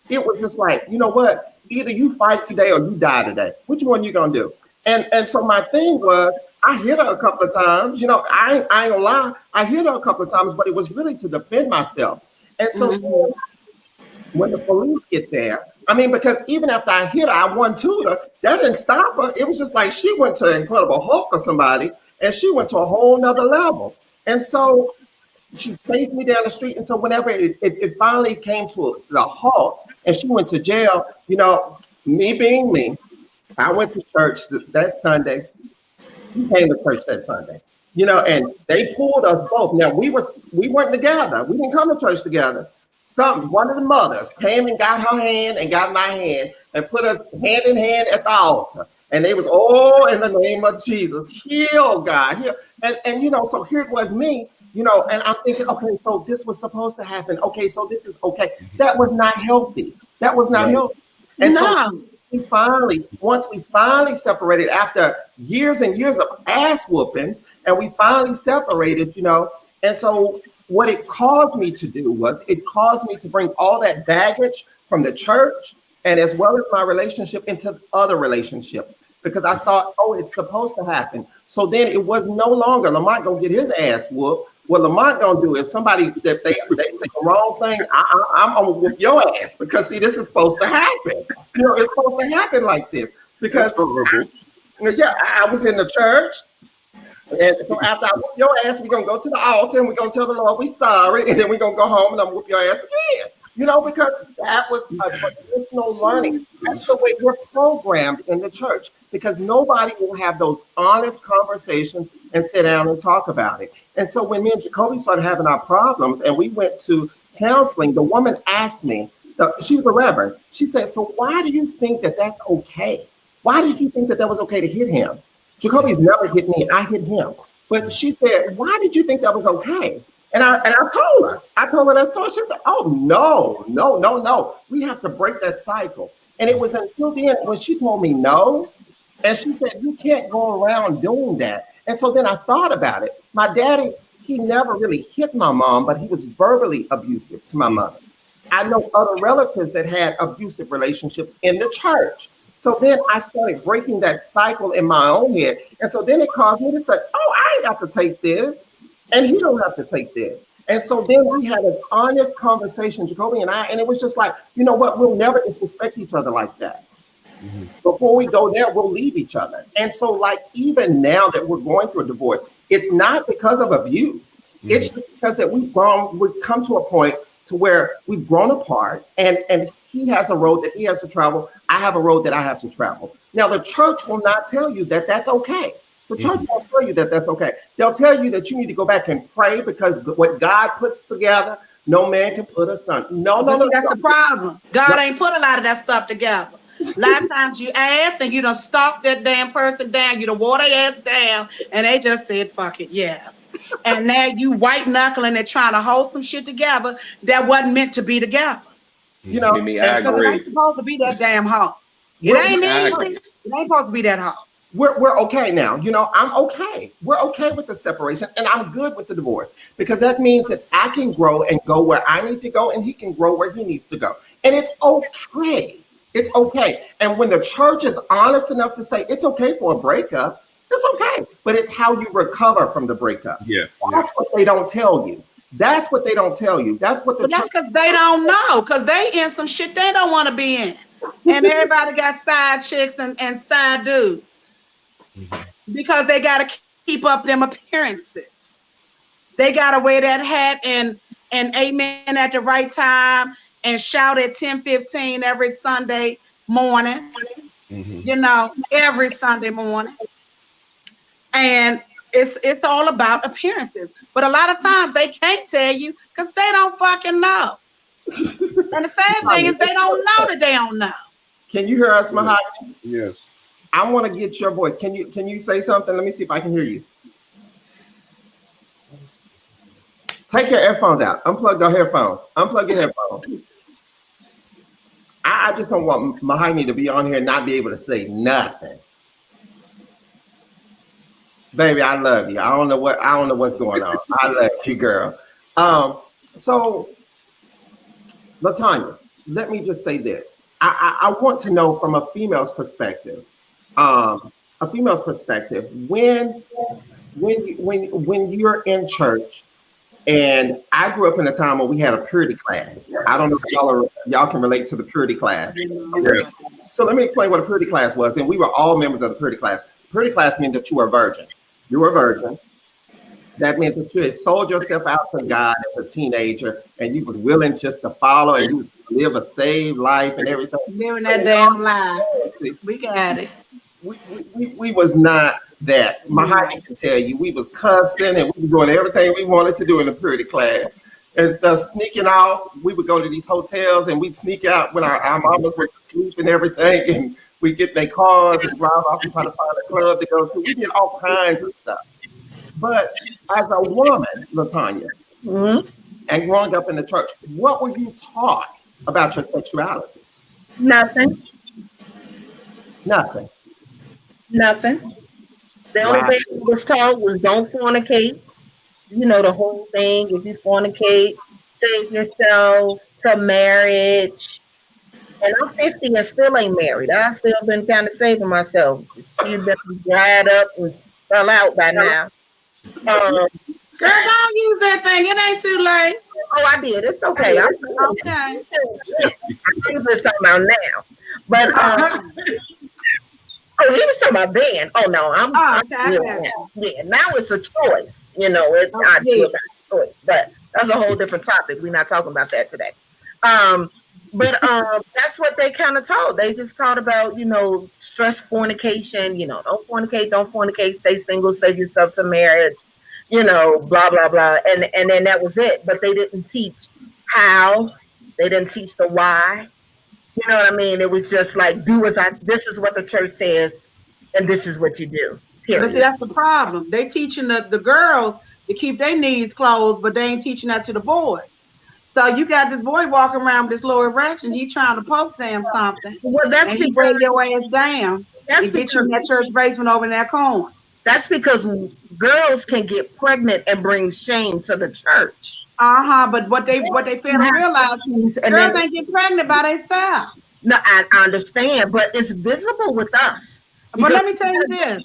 it was just like, you know what? Either you fight today or you die today. Which one you gonna do? And so my thing was, I hit her a couple of times. You know, I ain't gonna lie, I hit her a couple of times, but it was really to defend myself. And so when the police get there, I mean, because even after I hit her, I one-two'd her, that didn't stop her. It was just like she went to Incredible Hulk or somebody, and she went to a whole nother level. And so she chased me down the street. And so whenever it finally came to a halt and she went to jail, you know, me being me, I went to church that Sunday. She came to church that Sunday, you know, and they pulled us both. Now we weren't together. We didn't come to church together. One of the mothers came and got her hand and got my hand and put us hand in hand at the altar. And they was all in the name of Jesus, heal God, heal. And you know, so here it was me, you know, and I'm thinking, okay, so this was supposed to happen. Okay, so this is okay. That was not healthy. That was not healthy. And so once we finally separated after years and years of ass whoopings, and we finally separated, you know, and so what it caused me to do was it caused me to bring all that baggage from the church and as well as my relationship into other relationships because I thought, oh, it's supposed to happen. So then it was no longer Lamont gonna get his ass whooped. What Lamont gonna do if somebody that they say the wrong thing, I'm gonna whoop your ass because see, this is supposed to happen. You know, it's supposed to happen like this because I was in the church. And so after I whoop your ass, we're gonna go to the altar and we're gonna tell the Lord we sorry, and then we're gonna go home and I'm gonna whoop your ass again. You know, because that was a traditional learning. That's the way we're programmed in the church, because nobody will have those honest conversations and sit down and talk about it. And so when me and Jacoby started having our problems and we went to counseling, the woman asked me, she was a reverend, she said, so why do you think that that's okay? Why did you think that that was okay to hit him? Jacoby's never hit me, I hit him. But she said, why did you think that was okay? And I told her that story. She said, oh, no. We have to break that cycle. And it was until then when she told me no, and she said, you can't go around doing that. And so then I thought about it. My daddy, he never really hit my mom, but he was verbally abusive to my mother. I know other relatives that had abusive relationships in the church. So then I started breaking that cycle in my own head. And so then it caused me to say, oh, I ain't got to take this. And he don't have to take this. And so then we had an honest conversation, Jacoby and I, and it was just like, you know what, we'll never disrespect each other like that. Before we go there, we'll leave each other. And so like, even now that we're going through a divorce, it's not because of abuse. It's just because that we've come to a point to where we've grown apart and he has a road that he has to travel. I have a road that I have to travel. Now, the church will not tell you that that's okay. The church won't tell you that that's okay. They'll tell you that you need to go back and pray because what God puts together, no man can put asunder. No. That's the problem. God ain't put a lot of that stuff together. A lot of times you ask and you done stalk that damn person down, you done wore their ass down, and they just said, fuck it, yes. And now you white knuckling and trying to hold some shit together that wasn't meant to be together. You know, I agree. It ain't supposed to be that damn hard. It ain't supposed to be that hard. We're okay now. You know, I'm okay. We're okay with the separation and I'm good with the divorce because that means that I can grow and go where I need to go and he can grow where he needs to go. And it's okay. It's okay. And when the church is honest enough to say it's okay for a breakup, it's okay. But it's how you recover from the breakup. That's what they don't tell you. That's what they don't tell you. That's what the church. That's because they don't know, because they in some shit they don't want to be in. And everybody got side chicks and side dudes. Because they got to keep up them appearances. They got to wear that hat and amen at the right time and shout at 10:15 every Sunday morning. You know, every Sunday morning. And it's all about appearances. But a lot of times they can't tell you because they don't fucking know. And the sad thing is they don't know that they don't know. Can you hear us, Mahogany? Yes. I want to get your voice. Can you say something? Let me see if I can hear you. Take your earphones out. Unplug your headphones. Unplug your headphones. I just don't want Mahogany to be on here and not be able to say nothing. Baby, I love you. I don't know what's going on. I love you, girl. So LaTanya, let me just say this. I want to know from a female's perspective. When you're in church, and I grew up in a time where we had a purity class. I don't know if y'all can relate to the purity class. Yeah. So let me explain what a purity class was. And we were all members of the purity class. Purity class meant that you were a virgin. You were a virgin. That meant that you had sold yourself out to God as a teenager, and you was willing just to follow, and you was live a saved life and everything. Living that damn life. We got it. We was not that. Mahogany can tell you, we was cussing and we were doing everything we wanted to do in the purity class. And stuff sneaking off. We would go to these hotels and we'd sneak out when our mamas went to sleep and everything. And we'd get in their cars and drive off and try to find a club to go to. We did all kinds of stuff. But as a woman, LaTanya, and growing up in the church, what were you taught about your sexuality? Nothing. Nothing. The only thing we was taught was don't fornicate. You know, the whole thing. If you fornicate, save yourself to marriage. And I'm 50 and still ain't married. I've still been kind of saving myself. She's been dried up and fell out by now. Girl, don't use that thing. It ain't too late. Oh, I did. It's okay. Okay. I'm talking about now. But oh, he was talking about then. Oh no, yeah. Now it's a choice. You know, it's not about a choice, but that's a whole different topic. We're not talking about that today. But that's what they kind of taught. They just taught about, you know, stress fornication. You know, don't fornicate, stay single, save yourself to marriage. You know, blah blah blah, and then that was it. But they didn't teach how. They didn't teach the why. You know what I mean? It was just like, this is what the church says, and this is what you do. Period. But see, that's the problem. They teaching the girls to keep their knees closed, but they ain't teaching that to the boys. So you got this boy walking around with this low erection. He trying to poke them something. Well, that's and he bring your ass down. That's and get you in that church basement over in that corner. That's because girls can get pregnant and bring shame to the church. But what they fail to realize, girls ain't get pregnant by themselves. No, I understand, but it's visible with us. But let me tell you this.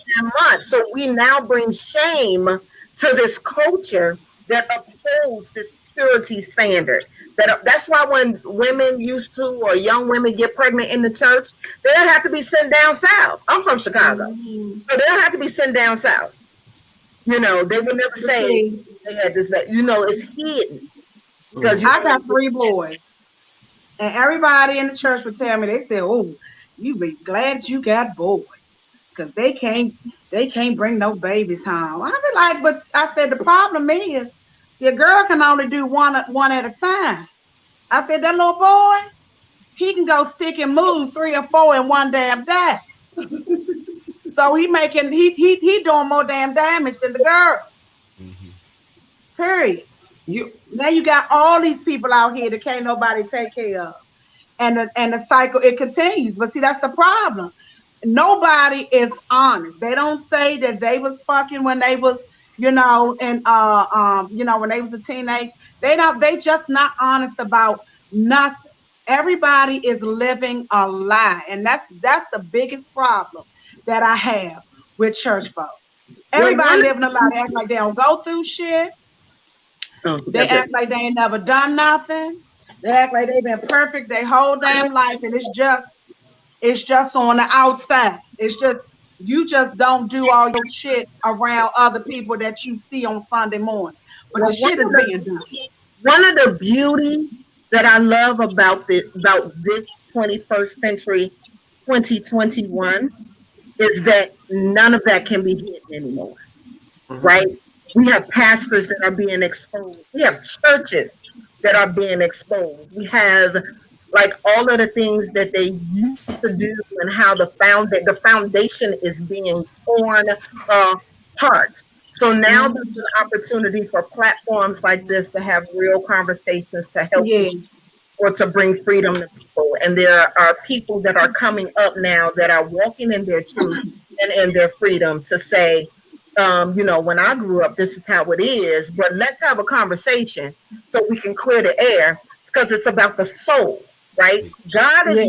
So we now bring shame to this culture that upholds this purity standard. That's why when women used to, or young women get pregnant in the church, they don't have to be sent down south. I'm from Chicago. So they don't have to be sent down south. You know, they would never say they had this, you know, it's hidden. Because I got 3 boys. And everybody in the church would tell me, they said, oh, you be glad you got boys. Because they can't bring no babies home. I be like, but I said, the problem is, see, a girl can only do one at a time. I said, that little boy, he can go stick and move 3 or 4 in one damn day. So he doing more damn damage than the girl. Period. Now you got all these people out here that can't nobody take care of. And the cycle, it continues. But see, that's the problem. Nobody is honest. They don't say that they was fucking when they was, you know, and when they was a teenage. They just not honest about nothing. Everybody is living a lie. And that's the biggest problem that I have with church folk. Everybody living a lie. They act like they don't go through shit. They act like they ain't never done nothing. They act like they've been perfect their whole damn life, and it's just on the outside. It's just you just don't do all your shit around other people that you see on Sunday morning. But the shit is being done. One of the beauty that I love about this 21st century 2021 is that none of that can be hidden anymore. Right? We have pastors that are being exposed. We have churches that are being exposed. We have like all of the things that they used to do and how the foundation is being torn apart. So now there's an opportunity for platforms like this to have real conversations to help Yeah. or to bring freedom to people. And there are people that are coming up now that are walking in their truth and in their freedom to say, you know, when I grew up, this is how it is, but let's have a conversation so we can clear the air, because it's about the soul, right? God is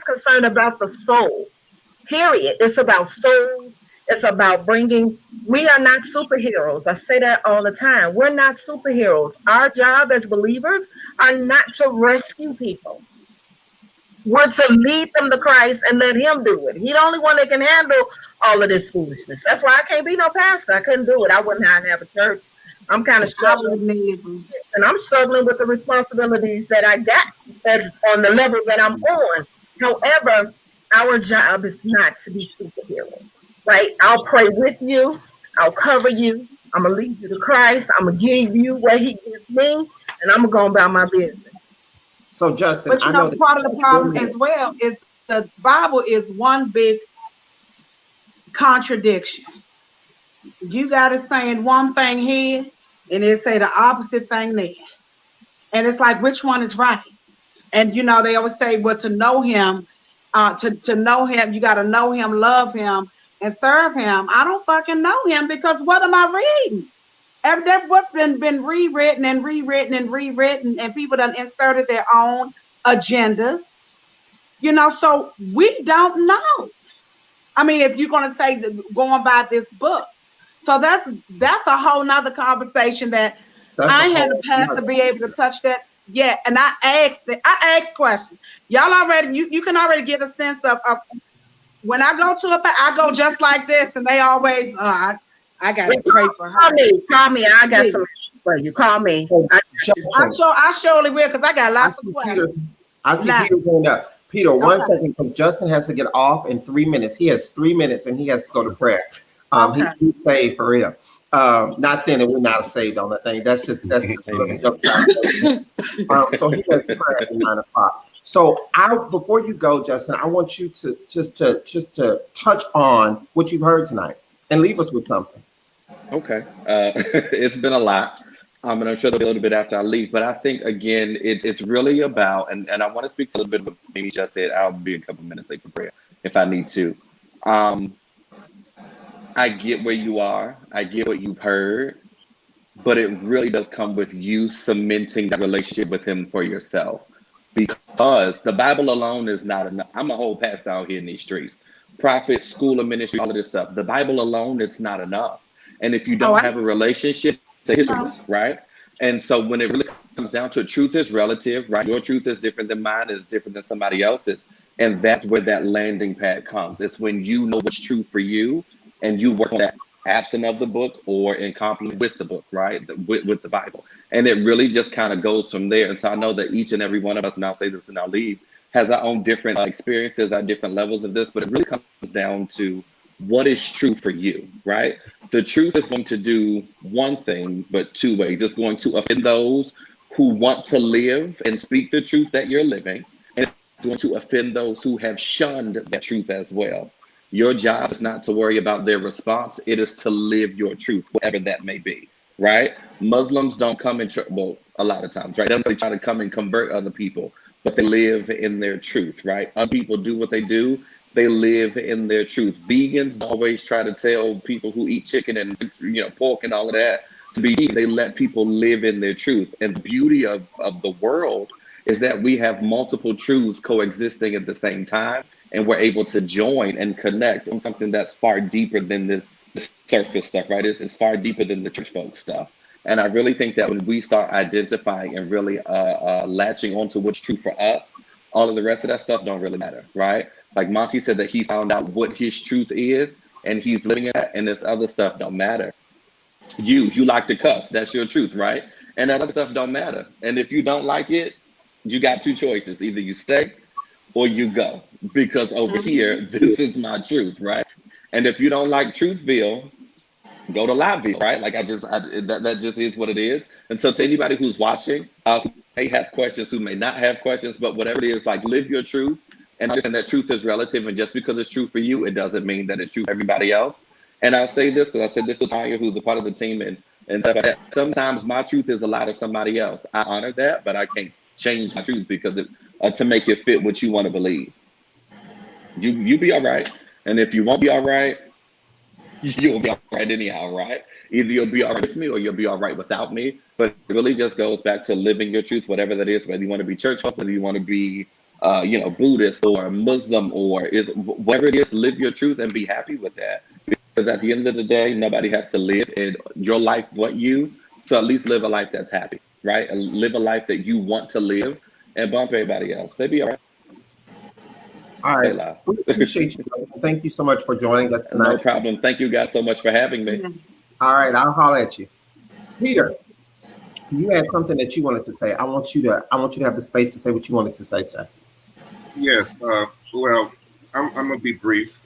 concerned about the soul, period. It's about soul. It's about bringing, we are not superheroes. I say that all the time. We're not superheroes. Our job as believers are not to rescue people. We're to lead them to Christ and let him do it. He's the only one that can handle all of this foolishness. That's why I can't be no pastor. I couldn't do it. I wouldn't have a church. I'm kind of struggling, and I'm struggling with the responsibilities that I got that's on the level that I'm on. However, our job is not to be superheroes, right? I'll pray with you. I'll cover you. I'm going to lead you to Christ. I'm going to give you what he gives me, and I'm going to go about my business. So, Justin, but you know, part of the problem as well is the Bible is one big contradiction. You got it saying one thing here, and it say the opposite thing there. And it's like, which one is right? And, you know, they always say, well, to know him, to know him, you got to know him, love him, and serve him. I don't fucking know him, because what am I reading? That's what's been rewritten and rewritten and rewritten, and people done inserted their own agendas. You know, so we don't know. I mean, if you're going to say going by this book. So that's a whole nother conversation that I had a pastor be able to touch that. Yeah, and I asked questions. Y'all already, you can already get a sense of when I go to I go just like this, and they always, I got to pray for her. Call me. I got some for you. Call me. I surely will, because I got lots of questions. I see Peter going up. Peter, 1 second, because Justin has to get off in 3 minutes. He has 3 minutes, and he has to go to prayer. He's saved for real. Not saying that we're not saved on that thing. That's just a little joke. So he has prayer at 9 o'clock. So before you go, Justin, I want you to just to touch on what you've heard tonight and leave us with something. Okay. It's been a lot. And I'm sure there'll be a little bit after I leave, but I think again, it's really about, and I want to speak to a little bit of what Amy just said. I'll be a couple minutes late for prayer if I need to. I get where you are. I get what you've heard, but it really does come with you cementing that relationship with him for yourself, because the Bible alone is not enough. I'm a whole pastor out here in these streets, prophet, school of ministry, all of this stuff. The Bible alone, it's not enough. And if you don't have a relationship, it's a history book, right? And so when it really comes down to it, truth is relative, right? Your truth is different than mine, is different than somebody else's. And that's where that landing pad comes. It's when you know what's true for you, and you work on that absent of the book or in complement with the book, right? With the Bible. And it really just kind of goes from there. And so I know that each and every one of us, and I'll say this and I'll leave, has our own different experiences, our different levels of this, but it really comes down to what is true for you, right? The truth is going to do one thing, but two ways. It's going to offend those who want to live and speak the truth that you're living, and it's going to offend those who have shunned that truth as well. Your job is not to worry about their response. It is to live your truth, whatever that may be, right? Muslims don't come in, well, a lot of times, right? They don't try to come and convert other people, but they live in their truth, right? Other people do what they do. They live in their truth. Vegans always try to tell people who eat chicken and pork and all of that to be vegan. They let people live in their truth. And the beauty of the world is that we have multiple truths coexisting at the same time, and we're able to join and connect on something that's far deeper than this surface stuff, right? It's far deeper than the church folk stuff. And I really think that when we start identifying and really latching onto what's true for us, all of the rest of that stuff don't really matter, right? Like Montee said that he found out what his truth is, and he's living in that, and this other stuff don't matter. You like to cuss, that's your truth, right? And that other stuff don't matter. And if you don't like it, you got two choices. Either you stay or you go, because over here, this is my truth, right? And if you don't like Truthville, go to Liveville, right? Like that just is what it is. And so to anybody who's watching, may have questions, who may not have questions, but whatever it is, like live your truth and understand that truth is relative. And just because it's true for you, it doesn't mean that it's true for everybody else. And I'll say this because I said this to Tanya, who's a part of the team, and stuff like that. Sometimes my truth is a lie to somebody else. I honor that, but I can't change my truth because to make it fit what you want to believe. You be all right, and if you won't be all right, you'll be all right anyhow, right? Either you'll be all right with me or you'll be all right without me. But it really just goes back to living your truth, whatever that is, whether you want to be church folk, whether you want to be Buddhist or Muslim or whatever it is, live your truth and be happy with that. Because at the end of the day, nobody has to live in your life but you. So at least live a life that's happy, right? And live a life that you want to live and bump everybody else. They be all right. All right. We appreciate you. Thank you so much for joining us tonight. No problem. Thank you guys so much for having me. All right. I'll holler at you. Peter, you had something that you wanted to say. I want you to have the space to say what you wanted to say, sir. Yes. Well, I'm gonna be brief.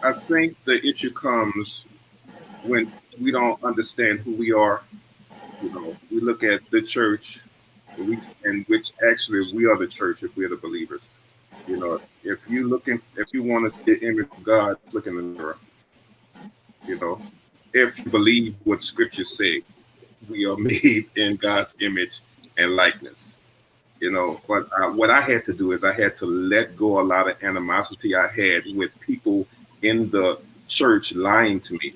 I think the issue comes when we don't understand who we are. We look at the church, and which actually we are the church if we're the believers. If you want to see the image of God, look in the mirror. If you believe what scriptures say, we are made in God's image and likeness. But what I had to do is I had to let go a lot of animosity I had with people in the church lying to me.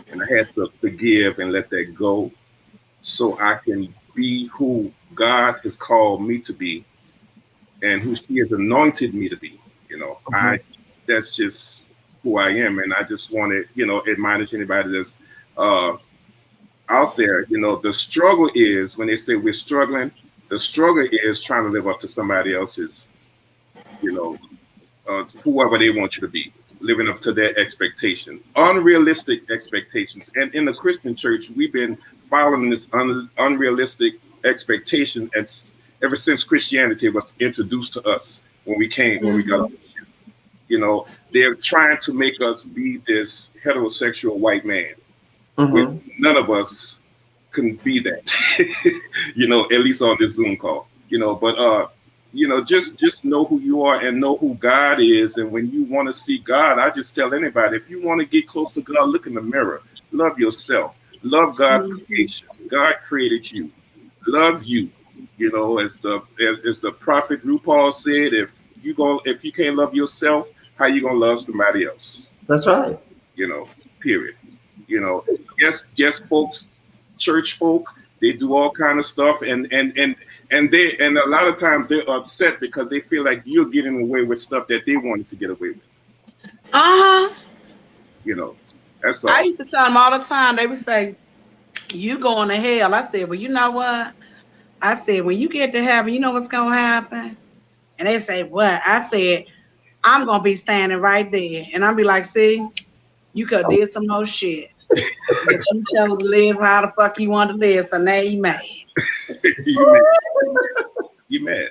And I had to forgive and let that go so I can be who God has called me to be and who He has anointed me to be. That's just who I am. And I just want to, admonish anybody that's out there. The struggle is when they say we're struggling, the struggle is trying to live up to somebody else's, whoever they want you to be, living up to their expectation, unrealistic expectations. And in the Christian church, we've been following this unrealistic expectation ever since Christianity was introduced to us when we got on the ship. They're trying to make us be this heterosexual white man. With none of us can be that, at least on this Zoom call, but just know who you are and know who God is. And when you want to see God, I just tell anybody, if you want to get close to God, look in the mirror, love yourself, love God's creation. God created you, love you, as the prophet RuPaul said, if you can't love yourself, how you going to love somebody else? That's right. Period. Yes, folks, church folk, they do all kind of stuff, and a lot of times they're upset because they feel like you're getting away with stuff that they wanted to get away with. That's all. I used to tell them all the time. They would say, "You going to hell?" I said, "Well, you know what?" I said, "When you get to heaven, you know what's gonna happen?" And they say, "What?" I said, "I'm gonna be standing right there," and I'll be like, "See, you could have did some more shit, but you chose to live how the fuck you want to live, so now you mad." You mad,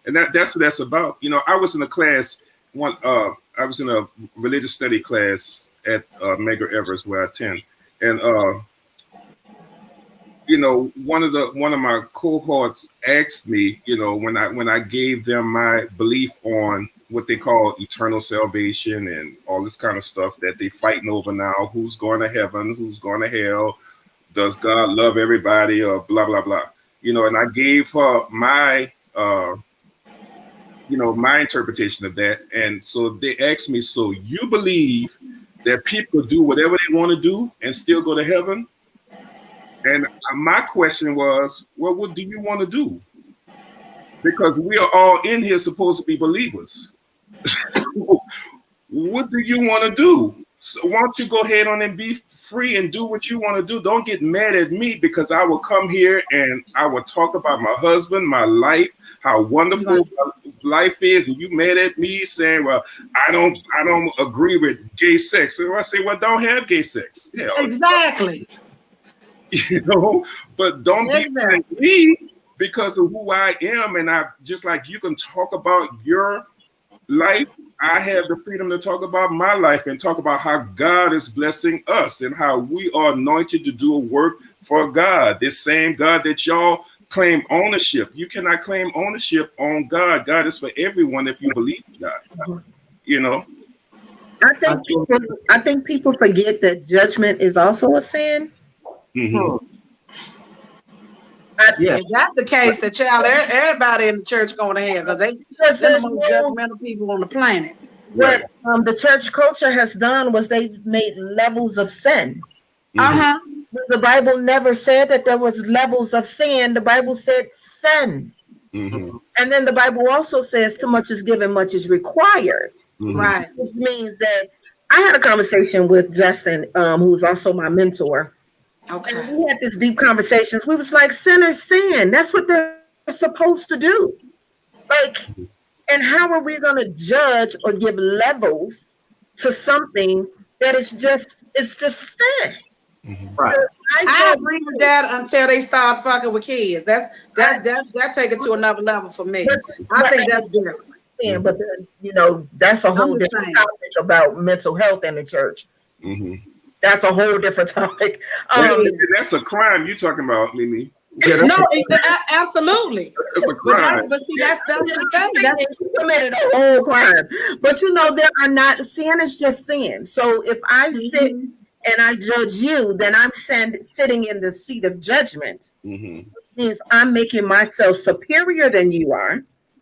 and that's what that's about. I was in a class I was in a religious study class at Medgar Evers where I attend, and one of my cohorts asked me, when I gave them my belief on what they call eternal salvation and all this kind of stuff that they fighting over now, who's going to heaven, who's going to hell, does God love everybody, or blah blah blah, and I gave her my my interpretation of that. And so they asked me, so you believe that people do whatever they want to do and still go to heaven? And my question was, well, what do you want to do? Because we are all in here supposed to be believers. What do you want to do? So why don't you go ahead on and be free and do what you want to do? Don't get mad at me because I will come here and I will talk about my husband, my life, how wonderful life is, and you mad at me saying, well, I don't agree with gay sex. So I say, well, don't have gay sex. Yeah, exactly. But don't be mad at me because of who I am. And I just like you can talk about your life, I have the freedom to talk about my life and talk about how God is blessing us and how we are anointed to do a work for God. This same God that y'all claim ownership. You cannot claim ownership on God. God is for everyone if you believe in God. You know. I think people forget that judgment is also a sin. Mm-hmm. If that's the case, the child, everybody in the church going to hell because they're the most judgmental people on the planet. What the church culture has done was they've made levels of sin. The Bible never said that there was levels of sin. The Bible said sin. And then the Bible also says too much is given, much is required. Right. Which means that I had a conversation with Justin, who's also my mentor. Okay. And we had these deep conversations. We was like, sinners sin. That's what they're supposed to do. Like, and how are we going to judge or give levels to something that is just sin? Right. So I agree with that until they start fucking with kids. That take it to another level for me. I think that's different. Yeah, but then, you know, that's a whole different topic about mental health in the church. That's a whole different topic. That's a crime you're talking about, Mimi. No, absolutely. That's a crime. But see, that's the thing. That's committed a whole crime. But you know, there are not sin is just sin. So if I sit and I judge you, then I'm sitting in the seat of judgment. Which means I'm making myself superior than you are,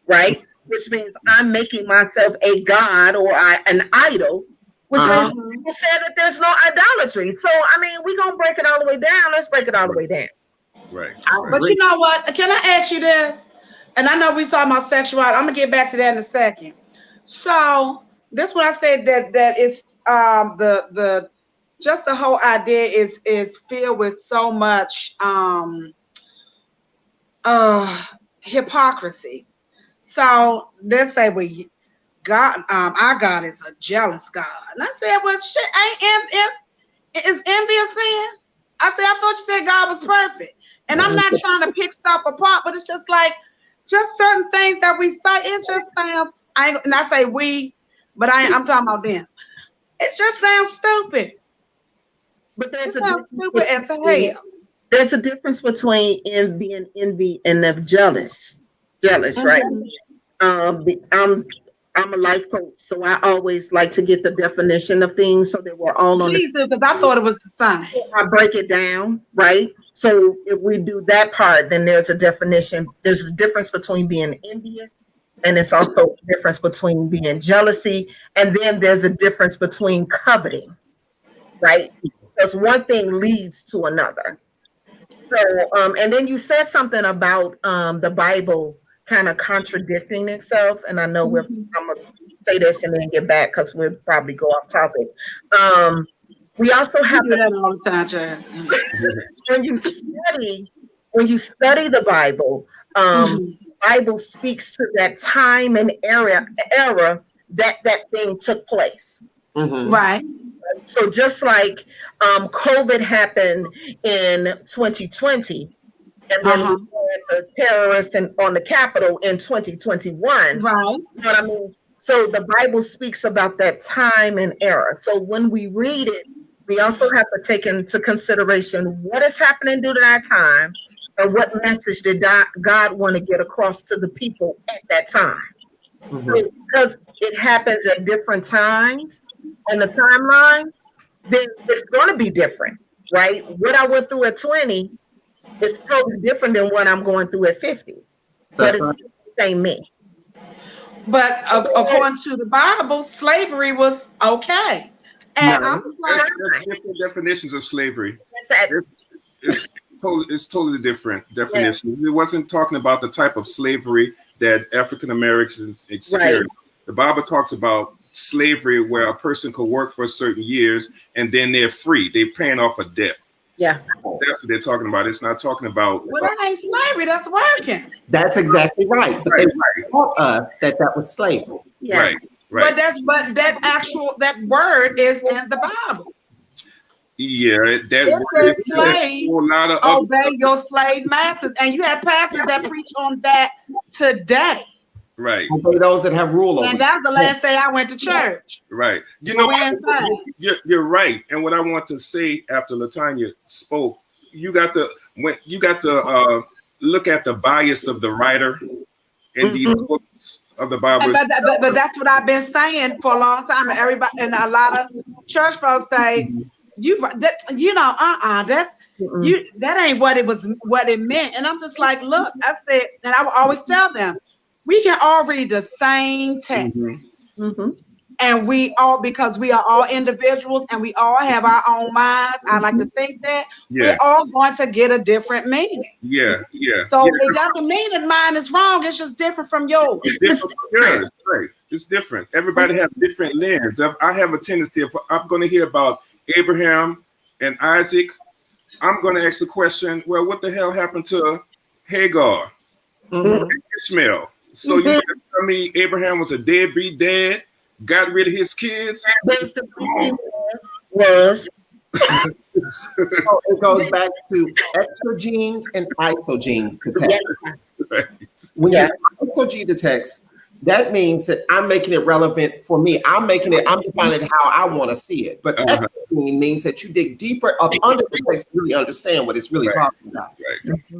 right? Which means I'm making myself a god or an idol. Which means people said that there's no idolatry. So I mean, we're gonna break it all the way down. Let's break it all the way down. Right. But you know what? Can I ask you this? And I know we talking about sexuality. I'm gonna get back to that in a second. So this what I said that it's the just the whole idea is filled with so much hypocrisy. So let's say God, our God is a jealous God. And I said, well, shit, is envy a sin? I said, I thought you said God was perfect. And I'm not trying to pick stuff apart, but it's just like, just certain things that we say, it just sounds, and I say we, but I'm talking about them. It just sounds stupid. But there's stupid as hell. There's a difference between being envy and of jealous, right? I'm a life coach, so I always like to get the definition of things so that we're all on. Because I thought it was the sign. I break it down, right? So if we do that part, then there's a definition. There's a difference between being envious, and it's also a difference between being jealousy, and then there's a difference between coveting, right? Because one thing leads to another. So, and then you said something about the Bible kind of contradicting itself, and I know I'm gonna say this and then get back because we'll probably go off topic. We also have to do that all the time, Chad. when you study the Bible, the Bible speaks to that time and era that thing took place. Right. So just like COVID happened in 2020. And then we had the terrorists on the Capitol in 2021. Right. You know what I mean? So the Bible speaks about that time and era. So when we read it, we also have to take into consideration what is happening due to that time and what message did God want to get across to the people at that time. So because it happens at different times on the timeline, then it's going to be different, right? What I went through at 20 it's totally different than what I'm going through at 50. But it's the same me. But according to the Bible, slavery was okay. And I was like, there's different definitions of slavery. It's totally different definition. Yeah. It wasn't talking about the type of slavery that African Americans experienced. Right. The Bible talks about slavery where a person could work for certain years and then they're free. They're paying off a debt. Yeah, that's what they're talking about. It's not talking about. Well, that ain't slavery. That's working. That's exactly right. But they taught us that was slavery. Yeah. Right. But that word is in the Bible. Yeah, that word is slave. Obey your slave masters, and you have pastors that preach on that today. Right. Obey those that have rule over. And that was the last day I went to church. Right. You know, you're right. And what I want to say after LaTanya spoke, you got the look at the bias of the writer in these books of the Bible. But that's what I've been saying for a long time. And everybody and a lot of church folks say, that's that ain't what it meant. And I'm just like, look, I said, and I will always tell them, we can all read the same text. And because we are all individuals and we all have our own minds. I like to think that we're all going to get a different meaning. So it doesn't mean that mine is wrong. It's just different from yours. It's different. Right. It's different. Everybody has different lens. I have a tendency, if I'm going to hear about Abraham and Isaac, I'm going to ask the question, well, what the hell happened to Hagar and Ishmael? So you tell me Abraham was a deadbeat dad? Got rid of his kids? Basically, was. So it goes back to exogene and isogene the text. When you isogene the text, that means that I'm making it relevant for me. I'm defining it how I want to see it. But exogene means that you dig deeper up under the text to really understand what it's really talking about.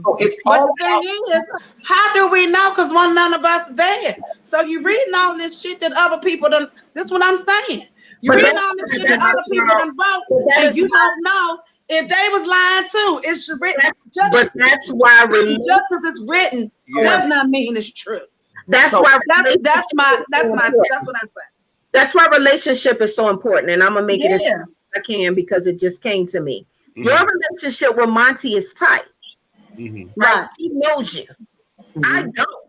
So it's all the thing is, how do we know? Because none of us there. So you reading all this shit that other people don't. That's what I'm saying. You reading all this shit that other people don't vote, and you don't know if they was lying too. It's written. But that's why just because it's written does not mean it's true. That's so why that's what I say. That's why relationship is so important, and I'm gonna make it as I can because it just came to me. Your relationship with Montee is tight. Right? He knows you. I don't.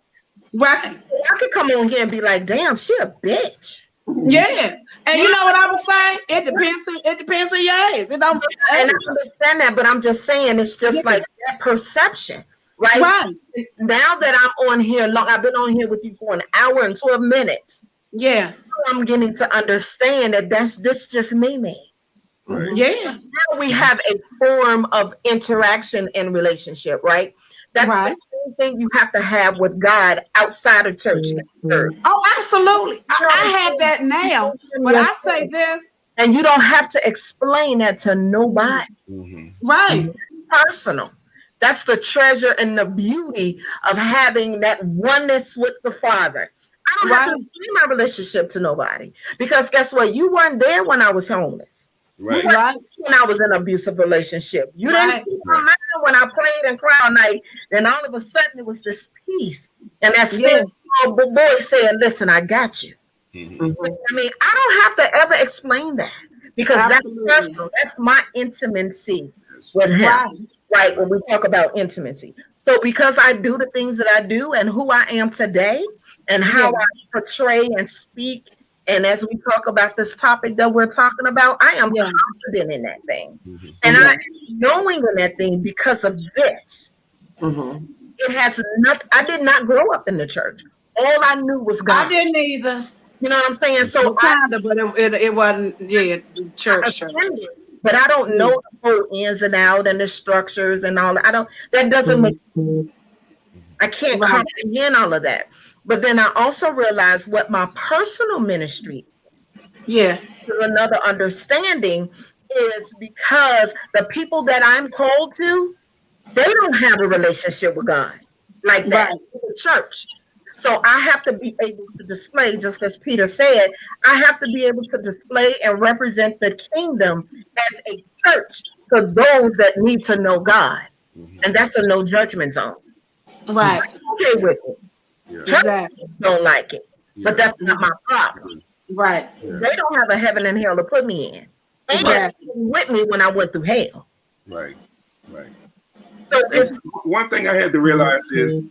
Right. I could come on here and be like, "Damn, she a bitch." Yeah, and you know what I was saying? It depends on your age. And I understand that, but I'm just saying it's just like that perception. Right. Now that I'm on here long, I've been on here with you for an hour and 12 minutes. Yeah. I'm getting to understand that this just me. Right. Yeah. Now we have a form of interaction and relationship, right? That's the same thing you have to have with God outside of church. Oh, absolutely. I have that now. But I say this. And you don't have to explain that to nobody. Right. Personal. That's the treasure and the beauty of having that oneness with the Father. I don't have to explain my relationship to nobody because guess what? You weren't there when I was homeless. Right. You weren't when I was in an abusive relationship. You didn't see my mind when I prayed and cried all night. Then all of a sudden it was this peace. And that spirit voice saying, listen, I got you. I mean, I don't have to ever explain that because that's personal. That's my intimacy with him. Right, when we talk about intimacy. So because I do the things that I do and who I am today and how I portray and speak, and as we talk about this topic that we're talking about, I am confident in that thing. And I am knowing in that thing because of this. It has nothing. I did not grow up in the church. All I knew was God. I didn't either. You know what I'm saying? So but it wasn't church. But I don't know the whole ins and out and the structures and all that. That doesn't make sense. I can't comprehend all of that. But then I also realized what my personal ministry is another understanding is because the people that I'm called to, they don't have a relationship with God like that in the church. So I have to be able to display, just as Peter said, I have to be able to display and represent the kingdom as a church to those that need to know God. And that's a no judgment zone. Right. I'm okay with it. Church don't like it, but that's not my problem. Right. They don't have a heaven and hell to put me in. They were with me when I went through hell. Right. So it's one thing I had to realize is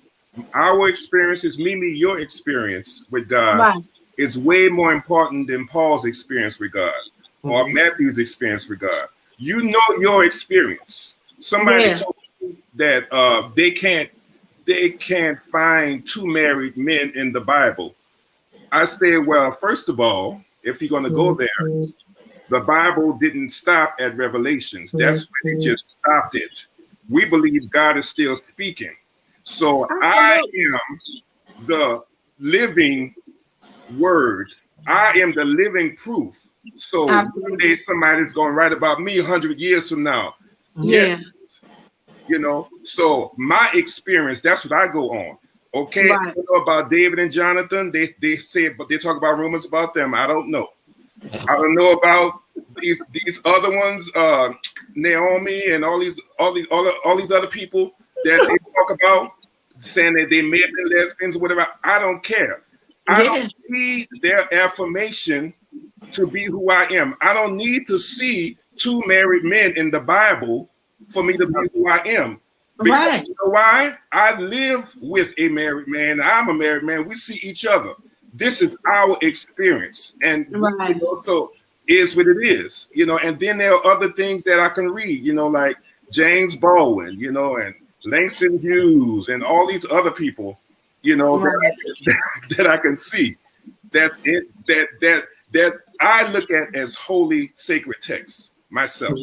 our experiences, Mimi, your experience with God is way more important than Paul's experience with God or Matthew's experience with God. You know your experience. Somebody told you that they can't find two married men in the Bible. I said, well, first of all, if you're going to go there, the Bible didn't stop at Revelations. That's when it just stopped it. We believe God is still speaking. So I am the living word. I am the living proof. So one day somebody's going to write about me 100 years from now. Yeah. You know, so my experience, that's what I go on. Okay, Right. I don't know about David and Jonathan. They say, but they talk about rumors about them. I don't know. I don't know about these other ones, Naomi and all these other people that they talk about, saying that they may have been lesbians or whatever. I don't care. I don't need their affirmation to be who I am. I don't need to see two married men in the Bible for me to be who I am. Because Right. you know why? I live with a married man. I'm a married man. We see each other. This is our experience. And Right. you know, so is what it is, you know. And then there are other things that I can read, you know, like James Baldwin, you know, and Langston Hughes and all these other people, you know, Right. that I can see that I look at as holy sacred texts myself.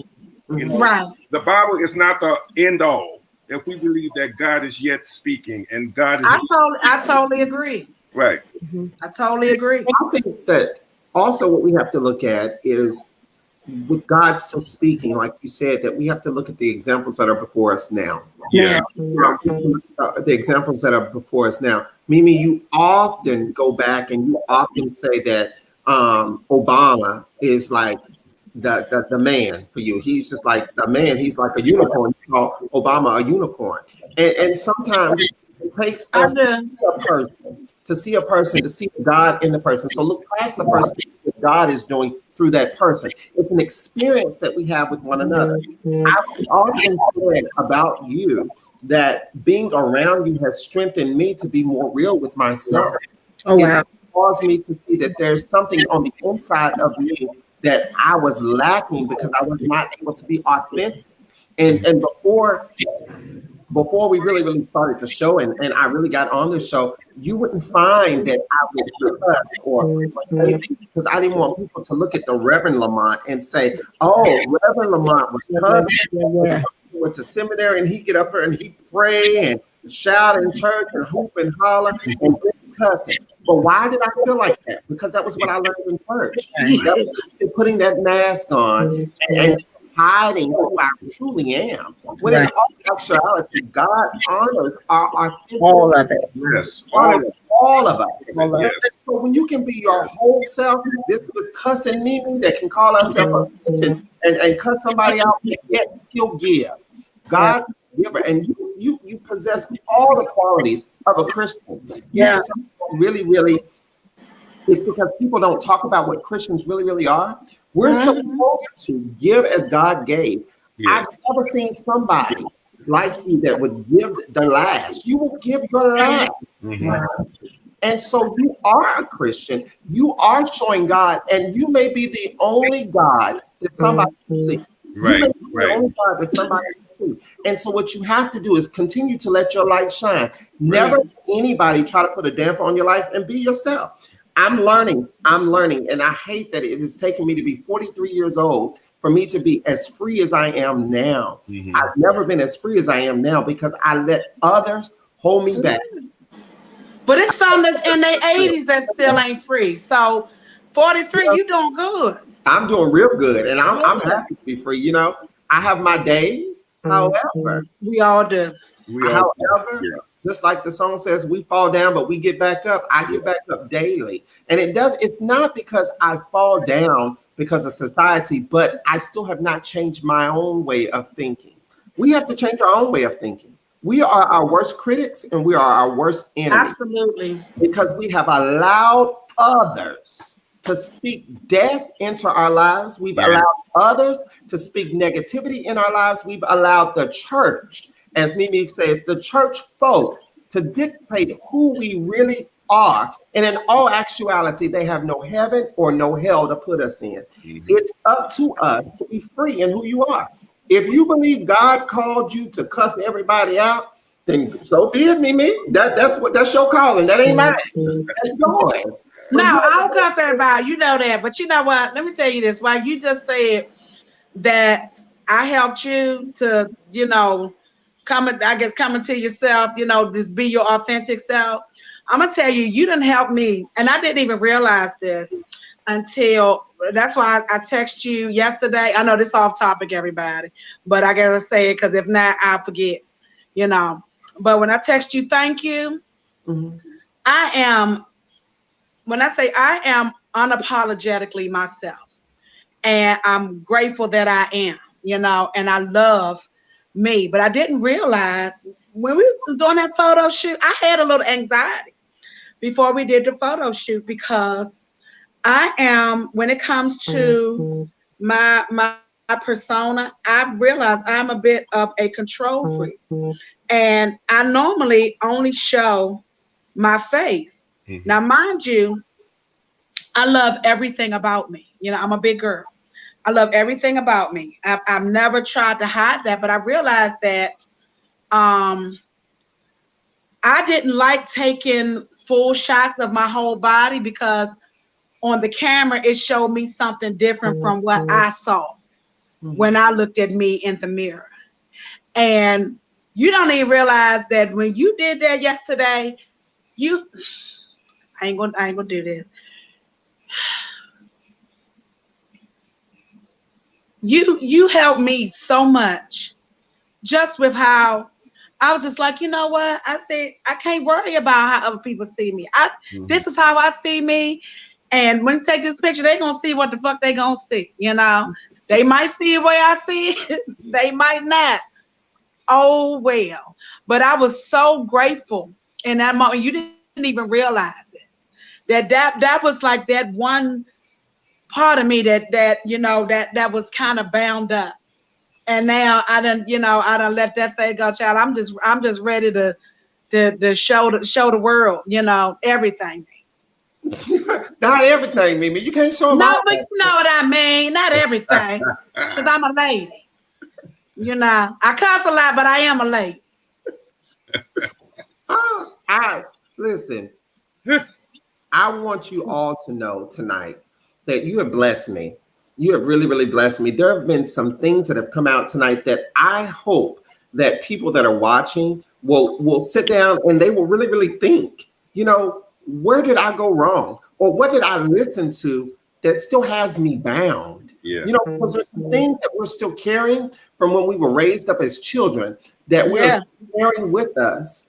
You know, Right. the Bible is not the end all. If we believe that God is yet speaking and God is I totally agree. right. I totally agree. I think that also what we have to look at is with God still speaking, like you said, that we have to look at the examples that are before us now. Yeah. The examples that are before us now. Mimi, you often go back and you often say that Obama is like the man for you. He's just like the man. He's like a unicorn. You call Obama a unicorn. And sometimes it takes us to see a person, to see God in the person. So look past the person, what God is doing through that person. It's an experience that we have with one another. I've often said about you that being around you has strengthened me to be more real with myself. Oh, wow. It caused me to see that there's something on the inside of me that I was lacking because I was not able to be authentic. And before we really started the show and I really got on the show, you wouldn't find that I would cuss or say things because I didn't want people to look at the Reverend Lamont and say, oh, Reverend Lamont was cussing. He went to seminary and he get up there and he pray and shout in church and hoop and holler and cussing. But why did I feel like that? Because that was what I learned in church. That was putting that mask on and hiding who I truly am. When in all actuality, God honors our authenticity. All of it. Yes. All of us. Yes. So when you can be your whole self, this was cussing Mimi that can call herself a Christian and cuss somebody out, yet still give. God giver, and you possess all the qualities of a Christian. Really, it's because people don't talk about what Christians really are. We're supposed to give as God gave. I've never seen somebody like you that would give the last. You will give your last. And so you are a Christian. You are showing God, and you may be the only God that somebody can see. Right. The only God that somebody can see. And so what you have to do is continue to let your light shine. Never let anybody try to put a damper on your life, and be yourself. I'm learning, and I hate that it has taken me to be 43 years old for me to be as free as I am now. I've never been as free as I am now because I let others hold me back. But it's some that's in their 80s that still ain't free. So 43, you doing good. I'm doing real good, and I'm happy to be free. You know, I have my days. However, we all do. Just like the song says, we fall down, but we get back up. I get back up daily. And it's not because I fall down because of society, but I still have not changed my own way of thinking. We have to change our own way of thinking. We are our worst critics and we are our worst enemies. Absolutely. Because we have allowed others to speak death into our lives. We've allowed others to speak negativity in our lives. We've allowed the church, as Mimi said, the church folks to dictate who we really are. And in all actuality, they have no heaven or no hell to put us in. It's up to us to be free in who you are. If you believe God called you to cuss everybody out, then so be it, Mimi. That's your calling. That ain't mine. That's yours. No, I don't cuss everybody. You know that. But you know what? Let me tell you this. While you just said that I helped you to, coming to yourself, just be your authentic self. I'm gonna tell you, you didn't help me, and I didn't even realize this until that's why I text you yesterday. I know this off topic, everybody, but I gotta say it because if not, I'll forget. You know. But when I text you, thank you. Mm-hmm. When I say I am unapologetically myself, and I'm grateful that I am. You know, and I love me. But I didn't realize when we were doing that photo shoot, I had a little anxiety before we did the photo shoot because I am, when it comes to my persona, I realize I'm a bit of a control freak. And I normally only show my face. Mm-hmm. Now, mind you, I love everything about me. You know, I'm a big girl. I love everything about me. I've never tried to hide that, but I realized that I didn't like taking full shots of my whole body because on the camera, it showed me something different from what I saw when I looked at me in the mirror. And you don't even realize that when you did that yesterday, I ain't gonna do this. You helped me so much just with how I was just like, you know what? I said, I can't worry about how other people see me. This is how I see me. And when you take this picture, they're going to see what the fuck they going to see. You know, they might see the way I see it. They might not. Oh, well. But I was so grateful in that moment. You didn't even realize it. That was like that one part of me that you know, that was kind of bound up. And now I done let that thing go, child. I'm just ready to show the world, you know, everything. Not everything, Mimi. You can't show them no, all. But you know what I mean. Not everything, because I'm a lady. You know, I cuss a lot, but I am a lady. Listen. I want you all to know tonight that you have blessed me. You have really, really blessed me. There have been some things that have come out tonight that I hope that people that are watching will sit down and they will really, really think, you know, where did I go wrong? Or what did I listen to that still has me bound? Yeah. You know, because there's some things that we're still carrying from when we were raised up as children that we're still carrying with us.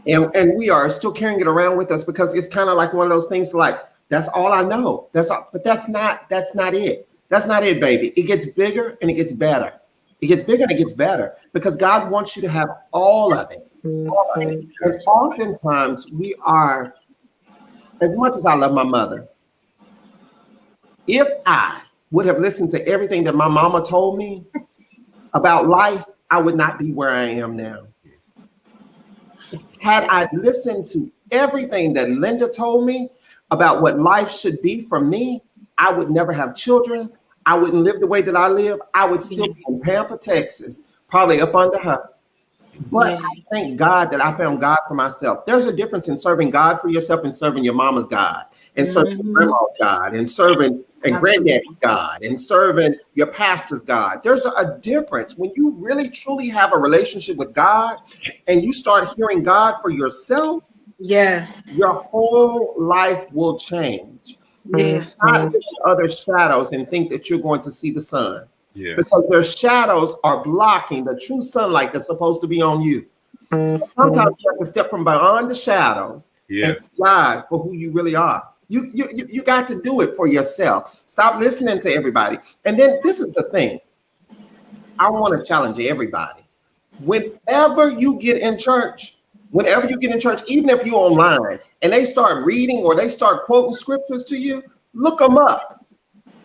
And we are still carrying it around with us because it's kind of like one of those things like, that's all I know. That's all, but that's not it. That's not it, baby. It gets bigger and it gets better. It gets bigger and it gets better because God wants you to have all of it. All of it. And oftentimes we are, as much as I love my mother, if I would have listened to everything that my mama told me about life, I would not be where I am now. Had I listened to everything that Linda told me about what life should be for me, I would never have children. I wouldn't live the way that I live. I would still be in Pampa, Texas, probably up under her. But I thank God that I found God for myself. There's a difference in serving God for yourself and serving your mama's God and serving your grandma's God and serving and granddaddy's God and serving your pastor's God. There's a difference when you really truly have a relationship with God and you start hearing God for yourself. Yes, your whole life will change. Yeah, not look at other shadows and think that you're going to see the sun. Yeah, because their shadows are blocking the true sunlight that's supposed to be on you. So sometimes you have to step from beyond the shadows and God for who you really are. You got to do it for yourself. Stop listening to everybody. And then this is the thing. I want to challenge everybody. Whenever you get in church, even if you're online and they start reading or they start quoting scriptures to you, look them up.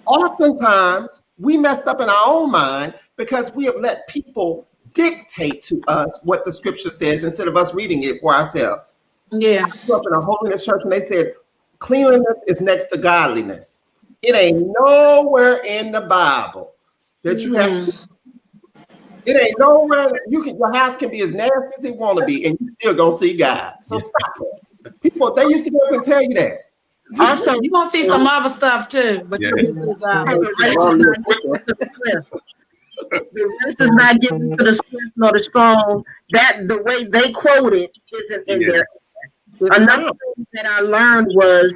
Oftentimes, we messed up in our own mind because we have let people dictate to us what the scripture says instead of us reading it for ourselves. Yeah. I grew up in a holiness church and they said, cleanliness is next to godliness. It ain't nowhere in the Bible that you have. It ain't nowhere your house can be as nasty as it want to be, and you still gonna see God. So stop it. People, they used to go up and tell you that. Also, you're gonna see some other stuff too, but you can see God. This is not getting to the script nor the strong. That the way they quote it isn't in there. Another thing that I learned was